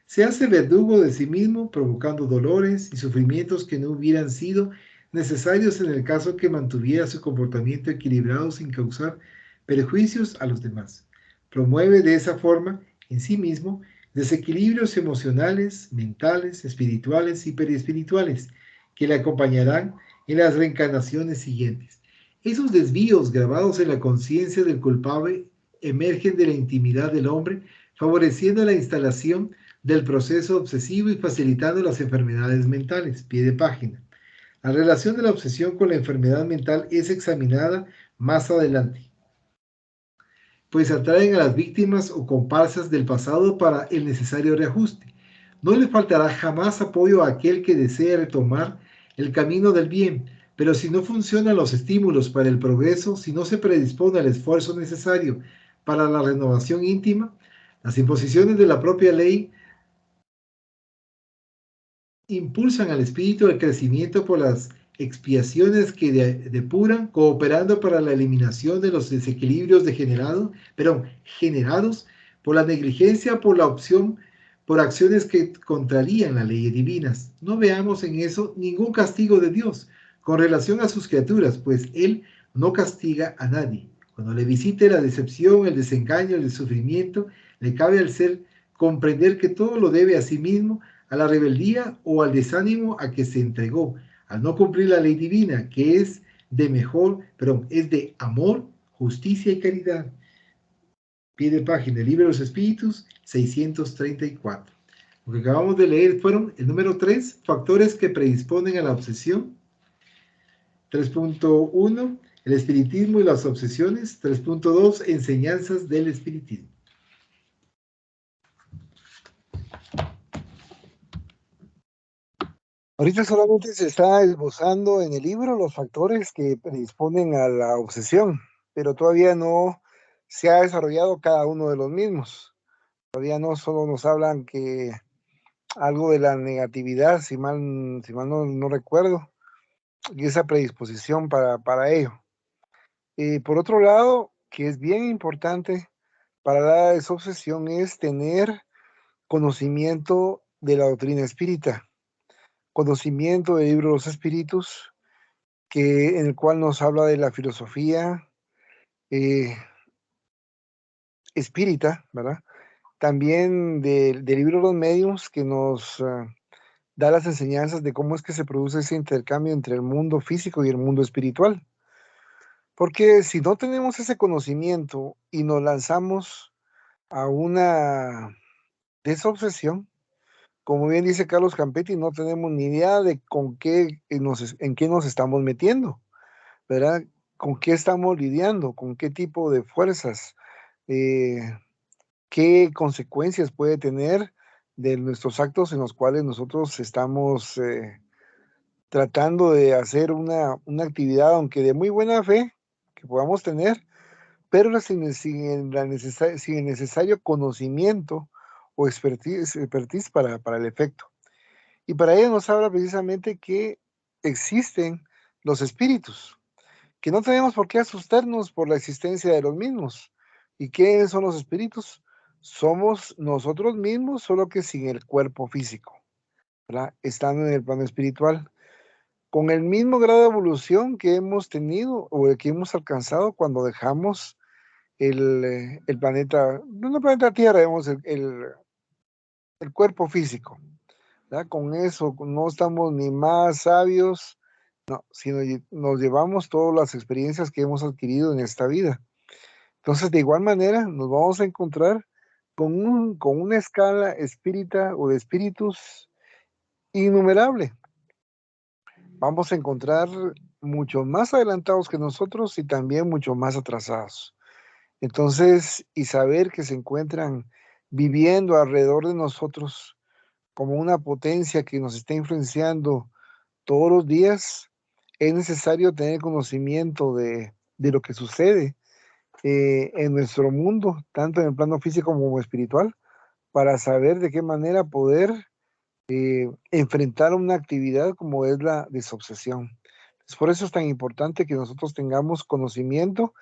Se hace verdugo de sí mismo, provocando dolores y sufrimientos que no hubieran sido necesarios en el caso que mantuviera su comportamiento equilibrado sin causar perjuicios a los demás. Promueve de esa forma, en sí mismo, desequilibrios emocionales, mentales, espirituales y periespirituales que le acompañarán en las reencarnaciones siguientes. Esos desvíos grabados en la conciencia del culpable emergen de la intimidad del hombre, favoreciendo la instalación del proceso obsesivo y facilitando las enfermedades mentales. Pie de página. La relación de la obsesión con la enfermedad mental es examinada más adelante, pues atraen a las víctimas o comparsas del pasado para el necesario reajuste. No le faltará jamás apoyo a aquel que desea retomar el camino del bien, pero si no funcionan los estímulos para el progreso, si no se predispone al esfuerzo necesario para la renovación íntima, las imposiciones de la propia ley impulsan al espíritu al crecimiento por las expiaciones que depuran, cooperando para la eliminación de los desequilibrios generados por la negligencia, por la opción, por acciones que contrarían las leyes divinas. No veamos en eso ningún castigo de Dios con relación a sus criaturas, pues Él no castiga a nadie. Cuando le visite la decepción, el desengaño, el sufrimiento, le cabe al ser comprender que todo lo debe a sí mismo, a la rebeldía o al desánimo a que se entregó, al no cumplir la ley divina, que es es de amor, justicia y caridad. Pie de página, Libro de los Espíritus, 634. Lo que acabamos de leer fueron el número 3, factores que predisponen a la obsesión. 3.1, el espiritismo y las obsesiones. 3.2, enseñanzas del espiritismo. Ahorita solamente se está esbozando en el libro los factores que predisponen a la obsesión, pero todavía no se ha desarrollado cada uno de los mismos. Todavía no solo nos hablan que algo de la negatividad, si mal no recuerdo, y esa predisposición para ello. Por otro lado, que es bien importante para la desobsesión es tener conocimiento de la doctrina espírita, conocimiento del libro de los espíritus, en el cual nos habla de la filosofía espírita, ¿verdad? También del libro de los medios, que nos da las enseñanzas de cómo es que se produce ese intercambio entre el mundo físico y el mundo espiritual. Porque si no tenemos ese conocimiento y nos lanzamos a una desobsesión, como bien dice Carlos Campetti, no tenemos ni idea de en qué nos estamos metiendo, ¿verdad? Con qué estamos lidiando, con qué tipo de fuerzas, qué consecuencias puede tener de nuestros actos en los cuales nosotros estamos tratando de hacer una actividad, aunque de muy buena fe que podamos tener, pero sin el necesario conocimiento o expertise para el efecto. Y para ello nos habla precisamente que existen los espíritus, que no tenemos por qué asustarnos por la existencia de los mismos. ¿Y qué son los espíritus? Somos nosotros mismos, solo que sin el cuerpo físico, ¿verdad? Estando en el plano espiritual, con el mismo grado de evolución que hemos tenido o el que hemos alcanzado cuando dejamos el planeta, no el planeta Tierra, digamos, el cuerpo físico, ¿verdad? Con eso no estamos ni más sabios, no, sino nos llevamos todas las experiencias que hemos adquirido en esta vida. Entonces, de igual manera, nos vamos a encontrar con una escala espírita o de espíritus innumerable. Vamos a encontrar mucho más adelantados que nosotros y también mucho más atrasados. Entonces, y saber que se encuentran viviendo alrededor de nosotros como una potencia que nos está influenciando todos los días, es necesario tener conocimiento de lo que sucede en nuestro mundo, tanto en el plano físico como espiritual, para saber de qué manera poder enfrentar una actividad como es la desobsesión. Entonces, por eso es tan importante que nosotros tengamos conocimiento,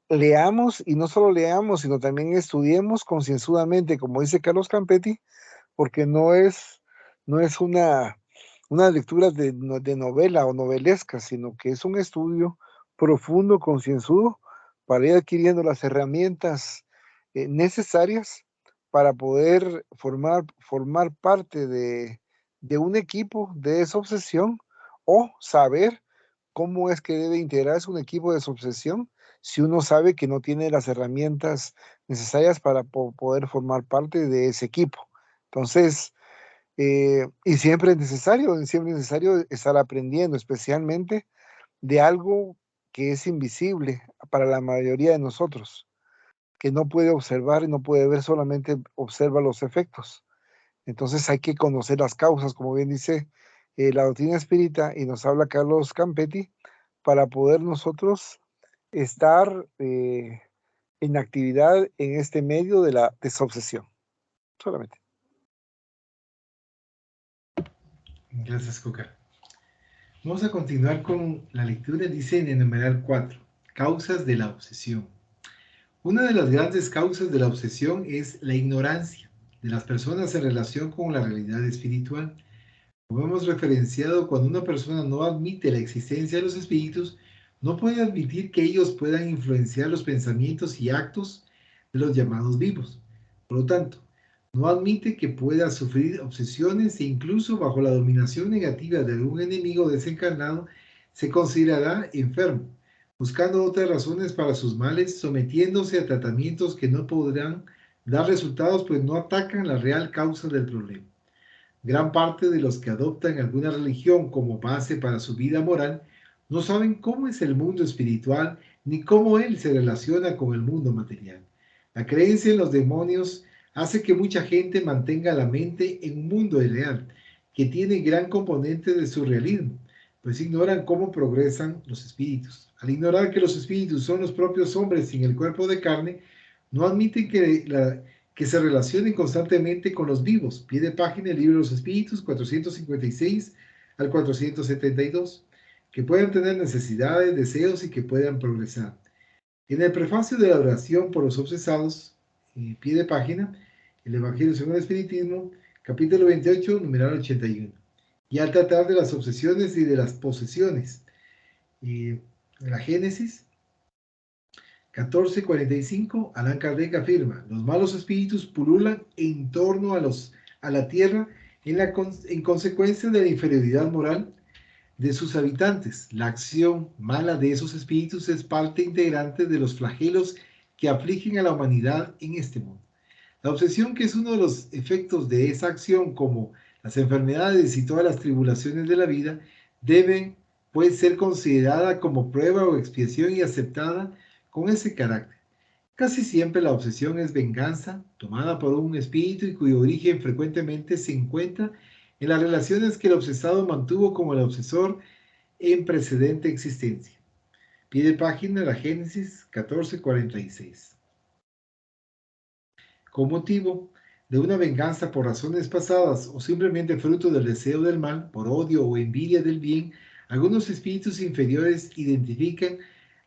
leamos y no solo leamos, sino también estudiemos concienzudamente, como dice Carlos Campetti, porque no es una lectura de novela o novelesca, sino que es un estudio profundo, concienzudo, para ir adquiriendo las herramientas necesarias para poder formar parte de un equipo de desobsesión o saber cómo es que debe integrarse un equipo de desobsesión si uno sabe que no tiene las herramientas necesarias para poder formar parte de ese equipo. Entonces, y siempre es necesario estar aprendiendo, especialmente de algo que es invisible para la mayoría de nosotros, que no puede observar y no puede ver, solamente observa los efectos. Entonces hay que conocer las causas, como bien dice la doctrina espírita, y nos habla Carlos Campetti, para poder nosotros estar en actividad en este medio de la desobsesión. Solamente. Gracias, Coca. Vamos a continuar con la lectura. Dice en el numeral 4, causas de la obsesión. Una de las grandes causas de la obsesión es la ignorancia de las personas en relación con la realidad espiritual. Como hemos referenciado, cuando una persona no admite la existencia de los espíritus, no puede admitir que ellos puedan influenciar los pensamientos y actos de los llamados vivos. Por lo tanto, no admite que pueda sufrir obsesiones e incluso bajo la dominación negativa de algún enemigo desencarnado, se considerará enfermo, buscando otras razones para sus males, sometiéndose a tratamientos que no podrán dar resultados, pues no atacan la real causa del problema. Gran parte de los que adoptan alguna religión como base para su vida moral no saben cómo es el mundo espiritual ni cómo él se relaciona con el mundo material. La creencia en los demonios hace que mucha gente mantenga la mente en un mundo irreal, que tiene gran componente de surrealismo, pues ignoran cómo progresan los espíritus. Al ignorar que los espíritus son los propios hombres sin el cuerpo de carne, no admiten que se relacionen constantemente con los vivos. Pie de página del libro de los Espíritus, 456 al 472, que puedan tener necesidades, deseos y que puedan progresar. En el prefacio de la oración por los obsesados, pie de página, el Evangelio según el Espiritismo, capítulo 28, numeral 81. Y al tratar de las obsesiones y de las posesiones, la Génesis 14:45, Allan Kardec afirma, los malos espíritus pululan en torno a la tierra en consecuencia de la inferioridad moral de sus habitantes. La acción mala de esos espíritus es parte integrante de los flagelos que afligen a la humanidad en este mundo. La obsesión, que es uno de los efectos de esa acción, como las enfermedades y todas las tribulaciones de la vida, puede ser considerada como prueba o expiación y aceptada con ese carácter. Casi siempre la obsesión es venganza tomada por un espíritu y cuyo origen frecuentemente se encuentra en las relaciones que el obsesado mantuvo con el obsesor en precedente existencia. Pie de página de la Génesis 14:46. Con motivo de una venganza por razones pasadas o simplemente fruto del deseo del mal, por odio o envidia del bien, algunos espíritus inferiores identifican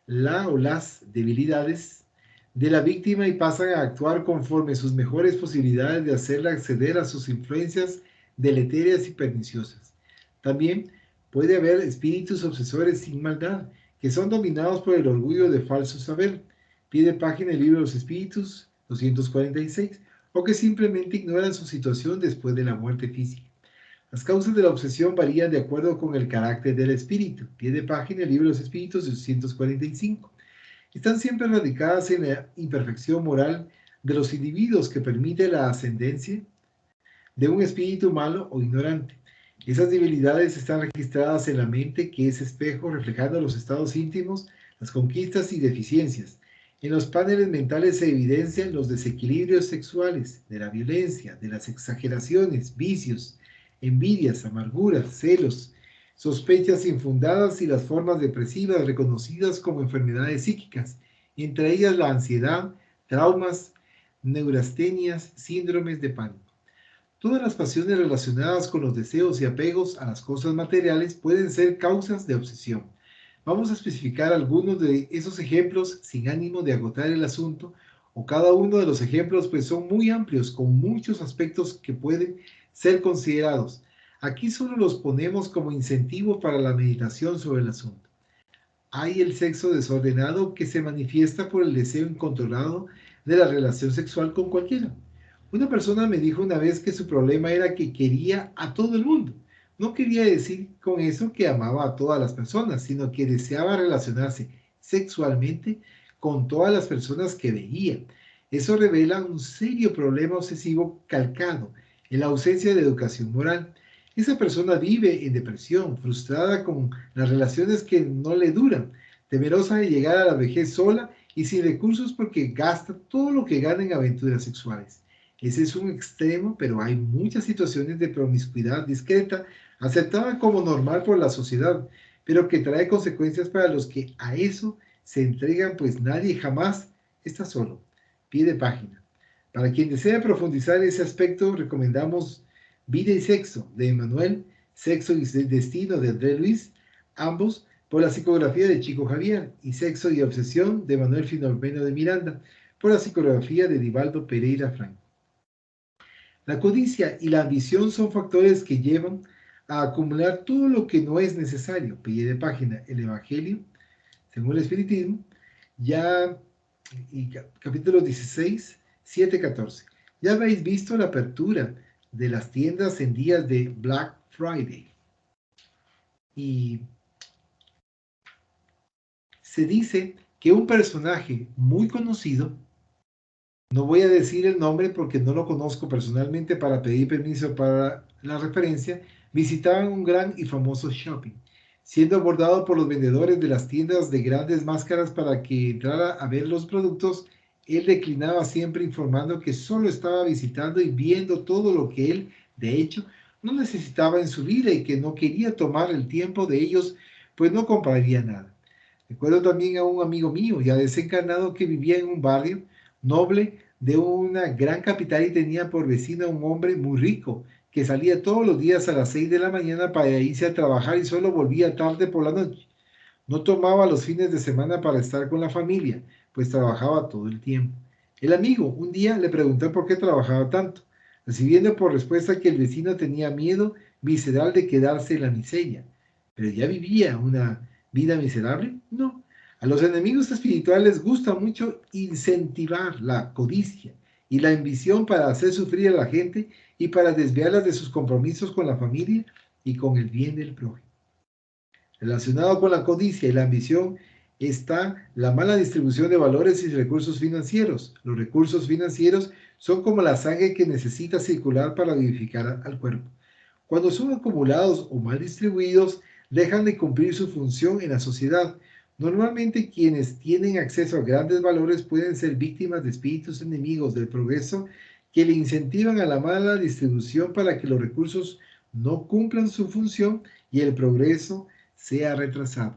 la o las debilidades de la víctima y pasan a actuar conforme sus mejores posibilidades de hacerla acceder a sus influencias deleterias y perniciosas. También puede haber espíritus obsesores sin maldad, que son dominados por el orgullo de falso saber. Pie de página del libro de los espíritus 246, o que simplemente ignoran su situación después de la muerte física. Las causas de la obsesión varían de acuerdo con el carácter del espíritu. Pie de página del libro de los espíritus 245. Están siempre radicadas en la imperfección moral de los individuos que permite la ascendencia de un espíritu malo o ignorante. Esas debilidades están registradas en la mente, que es espejo reflejando los estados íntimos, las conquistas y deficiencias. En los paneles mentales se evidencian los desequilibrios sexuales, de la violencia, de las exageraciones, vicios, envidias, amarguras, celos, sospechas infundadas y las formas depresivas reconocidas como enfermedades psíquicas, entre ellas la ansiedad, traumas, neurastenias, síndromes de pánico. Todas las pasiones relacionadas con los deseos y apegos a las cosas materiales pueden ser causas de obsesión. Vamos a especificar algunos de esos ejemplos sin ánimo de agotar el asunto, o cada uno de los ejemplos pues son muy amplios con muchos aspectos que pueden ser considerados. Aquí solo los ponemos como incentivo para la meditación sobre el asunto. Hay el sexo desordenado, que se manifiesta por el deseo incontrolado de la relación sexual con cualquiera. Una persona me dijo una vez que su problema era que quería a todo el mundo. No quería decir con eso que amaba a todas las personas, sino que deseaba relacionarse sexualmente con todas las personas que veía. Eso revela un serio problema obsesivo calcado en la ausencia de educación moral. Esa persona vive en depresión, frustrada con las relaciones que no le duran, temerosa de llegar a la vejez sola y sin recursos porque gasta todo lo que gana en aventuras sexuales. Ese es un extremo, pero hay muchas situaciones de promiscuidad discreta, aceptada como normal por la sociedad, pero que trae consecuencias para los que a eso se entregan, pues nadie jamás está solo. Pie de página. Para quien desea profundizar ese aspecto, recomendamos Vida y Sexo de Emmanuel, Sexo y Destino de André Luis, ambos por la psicografía de Chico Javier, y Sexo y Obsesión de Manuel Filomeno de Miranda, por la psicografía de Divaldo Pereira Franco. La codicia y la ambición son factores que llevan a acumular todo lo que no es necesario. Pie de página, el Evangelio, según el Espiritismo, ya y capítulo 16, 7, 14. Ya habéis visto la apertura de las tiendas en días de Black Friday. Y se dice que un personaje muy conocido, no voy a decir el nombre porque no lo conozco personalmente para pedir permiso para la referencia, visitaban un gran y famoso shopping, siendo abordado por los vendedores de las tiendas de grandes máscaras para que entrara a ver los productos. Él declinaba siempre informando que solo estaba visitando y viendo todo lo que él, de hecho, no necesitaba en su vida y que no quería tomar el tiempo de ellos, pues no compraría nada. Recuerdo también a un amigo mío, ya desencarnado, que vivía en un barrio noble de una gran capital y tenía por vecino a un hombre muy rico, que salía todos los días a las 6 de la mañana para irse a trabajar y solo volvía tarde por la noche. No tomaba los fines de semana para estar con la familia, pues trabajaba todo el tiempo. El amigo un día le preguntó por qué trabajaba tanto, recibiendo por respuesta que el vecino tenía miedo visceral de quedarse en la miseria. ¿Pero ya vivía una vida miserable? No. A los enemigos espirituales les gusta mucho incentivar la codicia y la ambición para hacer sufrir a la gente y para desviarlas de sus compromisos con la familia y con el bien del prójimo. Relacionado con la codicia y la ambición está la mala distribución de valores y recursos financieros. Los recursos financieros son como la sangre que necesita circular para vivificar al cuerpo. Cuando son acumulados o mal distribuidos, dejan de cumplir su función en la sociedad. Normalmente quienes tienen acceso a grandes valores pueden ser víctimas de espíritus enemigos del progreso que le incentivan a la mala distribución para que los recursos no cumplan su función y el progreso sea retrasado.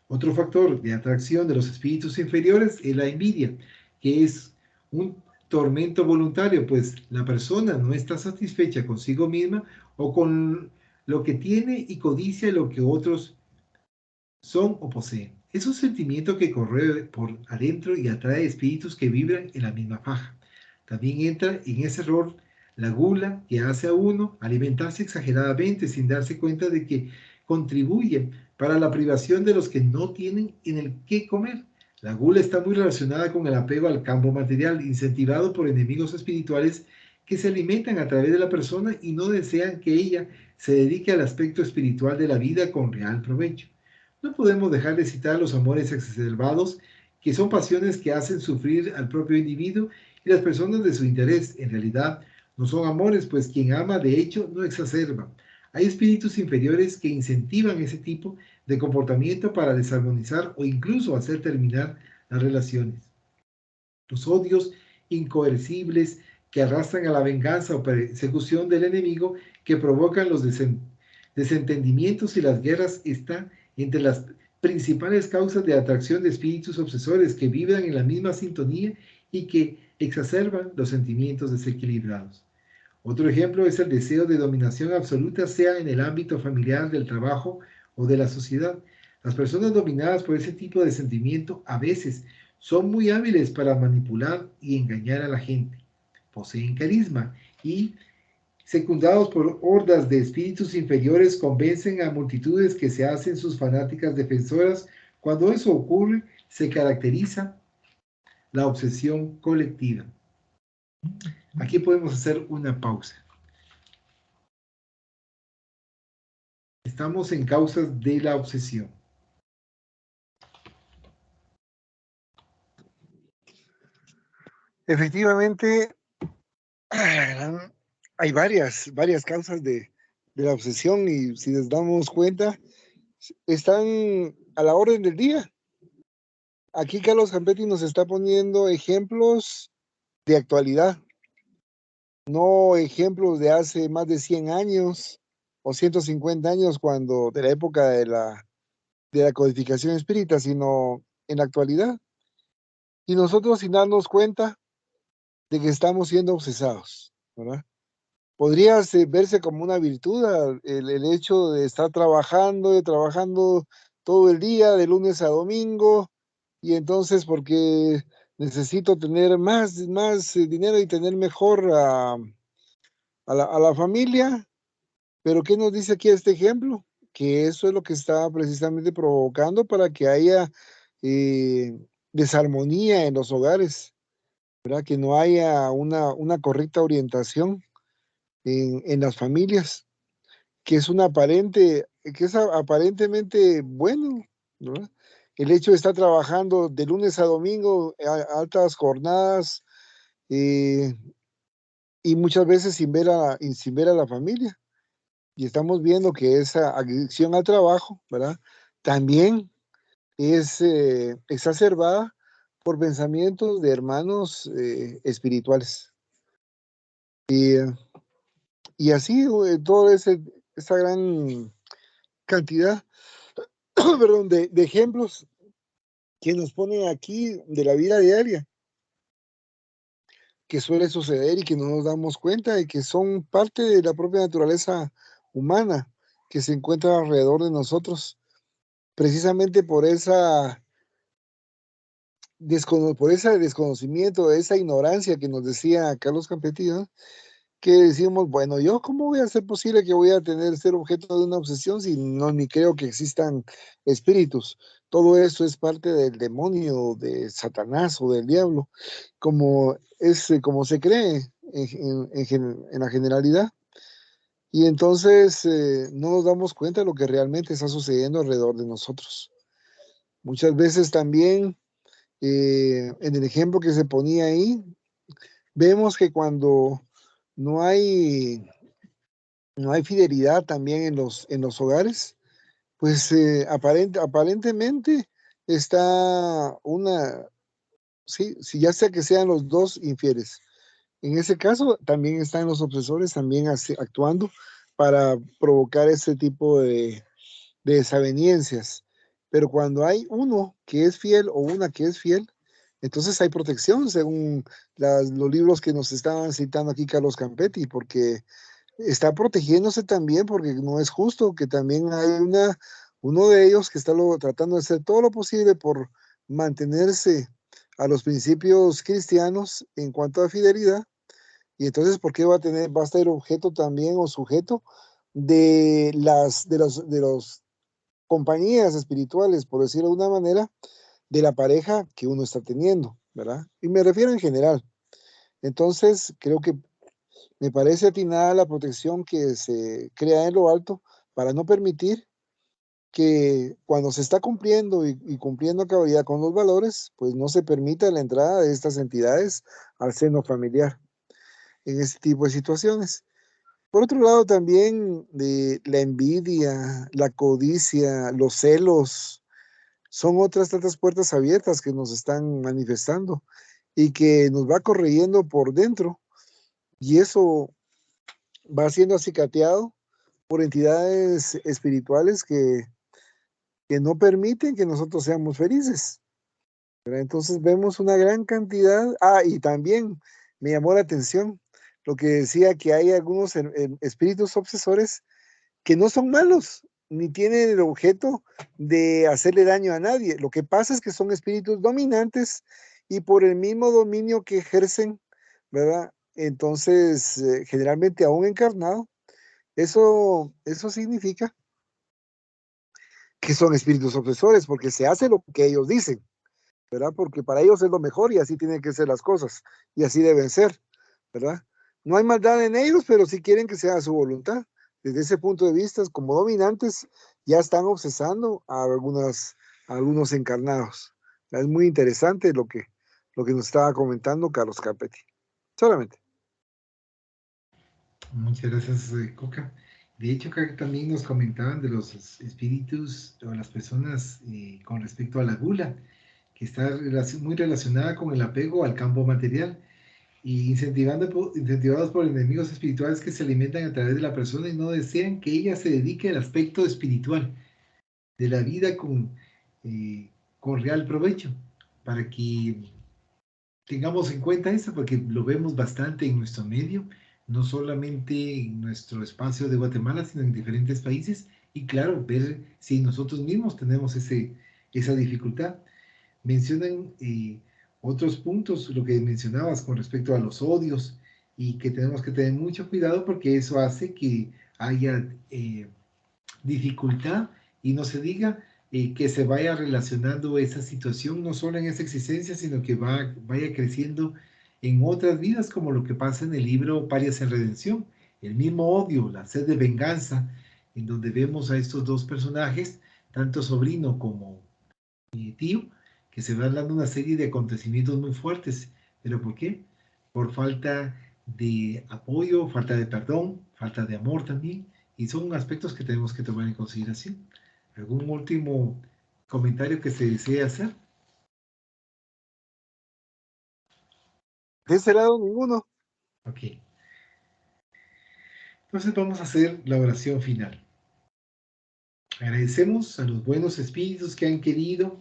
Otro factor de atracción de los espíritus inferiores es la envidia, que es un tormento voluntario, pues la persona no está satisfecha consigo misma o con lo que tiene y codicia lo que otros son o poseen. Es un sentimiento que corre por adentro y atrae espíritus que vibran en la misma faja. También entra en ese error la gula, que hace a uno alimentarse exageradamente sin darse cuenta de que contribuye para la privación de los que no tienen en el qué comer. La gula está muy relacionada con el apego al campo material, incentivado por enemigos espirituales que se alimentan a través de la persona y no desean que ella se dedique al aspecto espiritual de la vida con real provecho. No podemos dejar de citar los amores exacerbados, que son pasiones que hacen sufrir al propio individuo y las personas de su interés. En realidad, no son amores, pues quien ama de hecho no exacerba. Hay espíritus inferiores que incentivan ese tipo de comportamiento para desarmonizar o incluso hacer terminar las relaciones. Los odios incoercibles que arrastran a la venganza o persecución del enemigo, que provocan los desentendimientos y las guerras, están entre las principales causas de atracción de espíritus obsesores que vibran en la misma sintonía y que exacerban los sentimientos desequilibrados. Otro ejemplo es el deseo de dominación absoluta, sea en el ámbito familiar, del trabajo o de la sociedad. Las personas dominadas por ese tipo de sentimiento a veces son muy hábiles para manipular y engañar a la gente. Poseen carisma y, secundados por hordas de espíritus inferiores, convencen a multitudes que se hacen sus fanáticas defensoras. Cuando eso ocurre, se caracteriza la obsesión colectiva. Aquí podemos hacer una pausa. Estamos en causas de la obsesión. Efectivamente, hay varias causas de la obsesión y si nos damos cuenta, están a la orden del día. Aquí Carlos Campetti nos está poniendo ejemplos de actualidad, no ejemplos de hace más de 100 años o 150 años, cuando de la época de la codificación espírita, sino en la actualidad. Y nosotros sin darnos cuenta de que estamos siendo obsesados, ¿verdad? Podría verse como una virtud el hecho de estar trabajando todo el día, de lunes a domingo, y entonces porque necesito tener más dinero y tener mejor a la familia. Pero ¿qué nos dice aquí este ejemplo? Que eso es lo que está precisamente provocando para que haya eh, desarmonía en los hogares, ¿verdad? Que no haya una correcta orientación en las familias, que es aparentemente bueno, ¿no? El hecho de estar trabajando de lunes a domingo, altas jornadas, eh, y muchas veces sin ver a la familia. Y estamos viendo que esa adicción al trabajo, ¿verdad? También es exacerbada por pensamientos de hermanos espirituales. Y así, toda esa gran cantidad, perdón, de ejemplos que nos ponen aquí de la vida diaria, que suele suceder y que no nos damos cuenta y que son parte de la propia naturaleza humana que se encuentra alrededor de nosotros, precisamente por ese desconocimiento, esa ignorancia que nos decía Carlos Campetti, ¿no? Que decimos, bueno, yo cómo voy a ser posible que voy a ser objeto de una obsesión si no ni creo que existan espíritus. Todo eso es parte del demonio, de Satanás o del diablo, como se cree en la generalidad. Y entonces no nos damos cuenta de lo que realmente está sucediendo alrededor de nosotros. Muchas veces también, en el ejemplo que se ponía ahí, vemos que cuando no hay no hay fidelidad también en los hogares, pues aparentemente está sí, si ya sea que sean los dos infieles. En ese caso también están los obsesores también actuando para provocar ese tipo de desavenencias. Pero cuando hay uno que es fiel o una que es fiel, entonces hay protección, según los libros que nos estaban citando aquí Carlos Campetti, porque está protegiéndose también porque no es justo que también hay uno de ellos que está tratando de hacer todo lo posible por mantenerse a los principios cristianos en cuanto a fidelidad. Y entonces, ¿por qué va a estar objeto también o sujeto de los compañías espirituales, por decirlo de una manera, de la pareja que uno está teniendo, ¿verdad? Y me refiero en general. Entonces, creo que me parece atinada la protección que se crea en lo alto para no permitir que cuando se está cumpliendo y cumpliendo a cabalidad con los valores, pues no se permita la entrada de estas entidades al seno familiar en este tipo de situaciones. Por otro lado, también de la envidia, la codicia, los celos, son otras tantas puertas abiertas que nos están manifestando y que nos va corriendo por dentro. Y eso va siendo acicateado por entidades espirituales que no permiten que nosotros seamos felices, ¿verdad? Entonces vemos una gran cantidad. Y también me llamó la atención lo que decía que hay algunos espíritus obsesores que no son malos, ni tienen el objeto de hacerle daño a nadie. Lo que pasa es que son espíritus dominantes y por el mismo dominio que ejercen, ¿verdad? Entonces, generalmente aún encarnado, eso significa que son espíritus obsesores, porque se hace lo que ellos dicen, ¿verdad? Porque para ellos es lo mejor y así tienen que ser las cosas, y así deben ser. ¿verdad? No hay maldad en ellos, pero sí quieren que sea su voluntad. Desde ese punto de vista, como dominantes, ya están obsesando a algunos encarnados. Es muy interesante lo que nos estaba comentando Carlos Campetti. Solamente. Muchas gracias, Coca. De hecho, acá también nos comentaban de los espíritus o las personas con respecto a la gula, que está muy relacionada con el apego al campo material y incentivados por enemigos espirituales que se alimentan a través de la persona y no desean que ella se dedique al aspecto espiritual de la vida con real provecho, para que tengamos en cuenta eso, porque lo vemos bastante en nuestro medio, no solamente en nuestro espacio de Guatemala, sino en diferentes países, y claro, ver si nosotros mismos tenemos esa dificultad. Mencionan otros puntos, lo que mencionabas con respecto a los odios, y que tenemos que tener mucho cuidado porque eso hace que haya dificultad y no se diga que se vaya relacionando esa situación no solo en esa existencia, sino que vaya creciendo en otras vidas, como lo que pasa en el libro Parias en Redención. El mismo odio, la sed de venganza, en donde vemos a estos dos personajes, tanto sobrino como tío, que se van dando una serie de acontecimientos muy fuertes. ¿Pero por qué? Por falta de apoyo, falta de perdón, falta de amor también, y son aspectos que tenemos que tomar en consideración. ¿Algún último comentario que se desee hacer? De ese lado, ninguno. Ok. Entonces vamos a hacer la oración final. Agradecemos a los buenos espíritus que han querido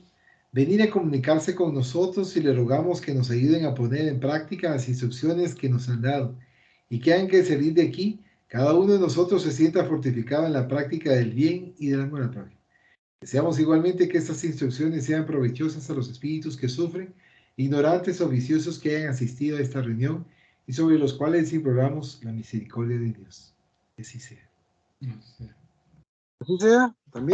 venir a comunicarse con nosotros y le rogamos que nos ayuden a poner en práctica las instrucciones que nos han dado y que hagan que salir de aquí cada uno de nosotros se sienta fortificado en la práctica del bien y del amor propio. Deseamos igualmente que estas instrucciones sean provechosas a los espíritus que sufren, ignorantes o viciosos que hayan asistido a esta reunión y sobre los cuales imploramos la misericordia de Dios. Que así sea. No sé. Así sea, también.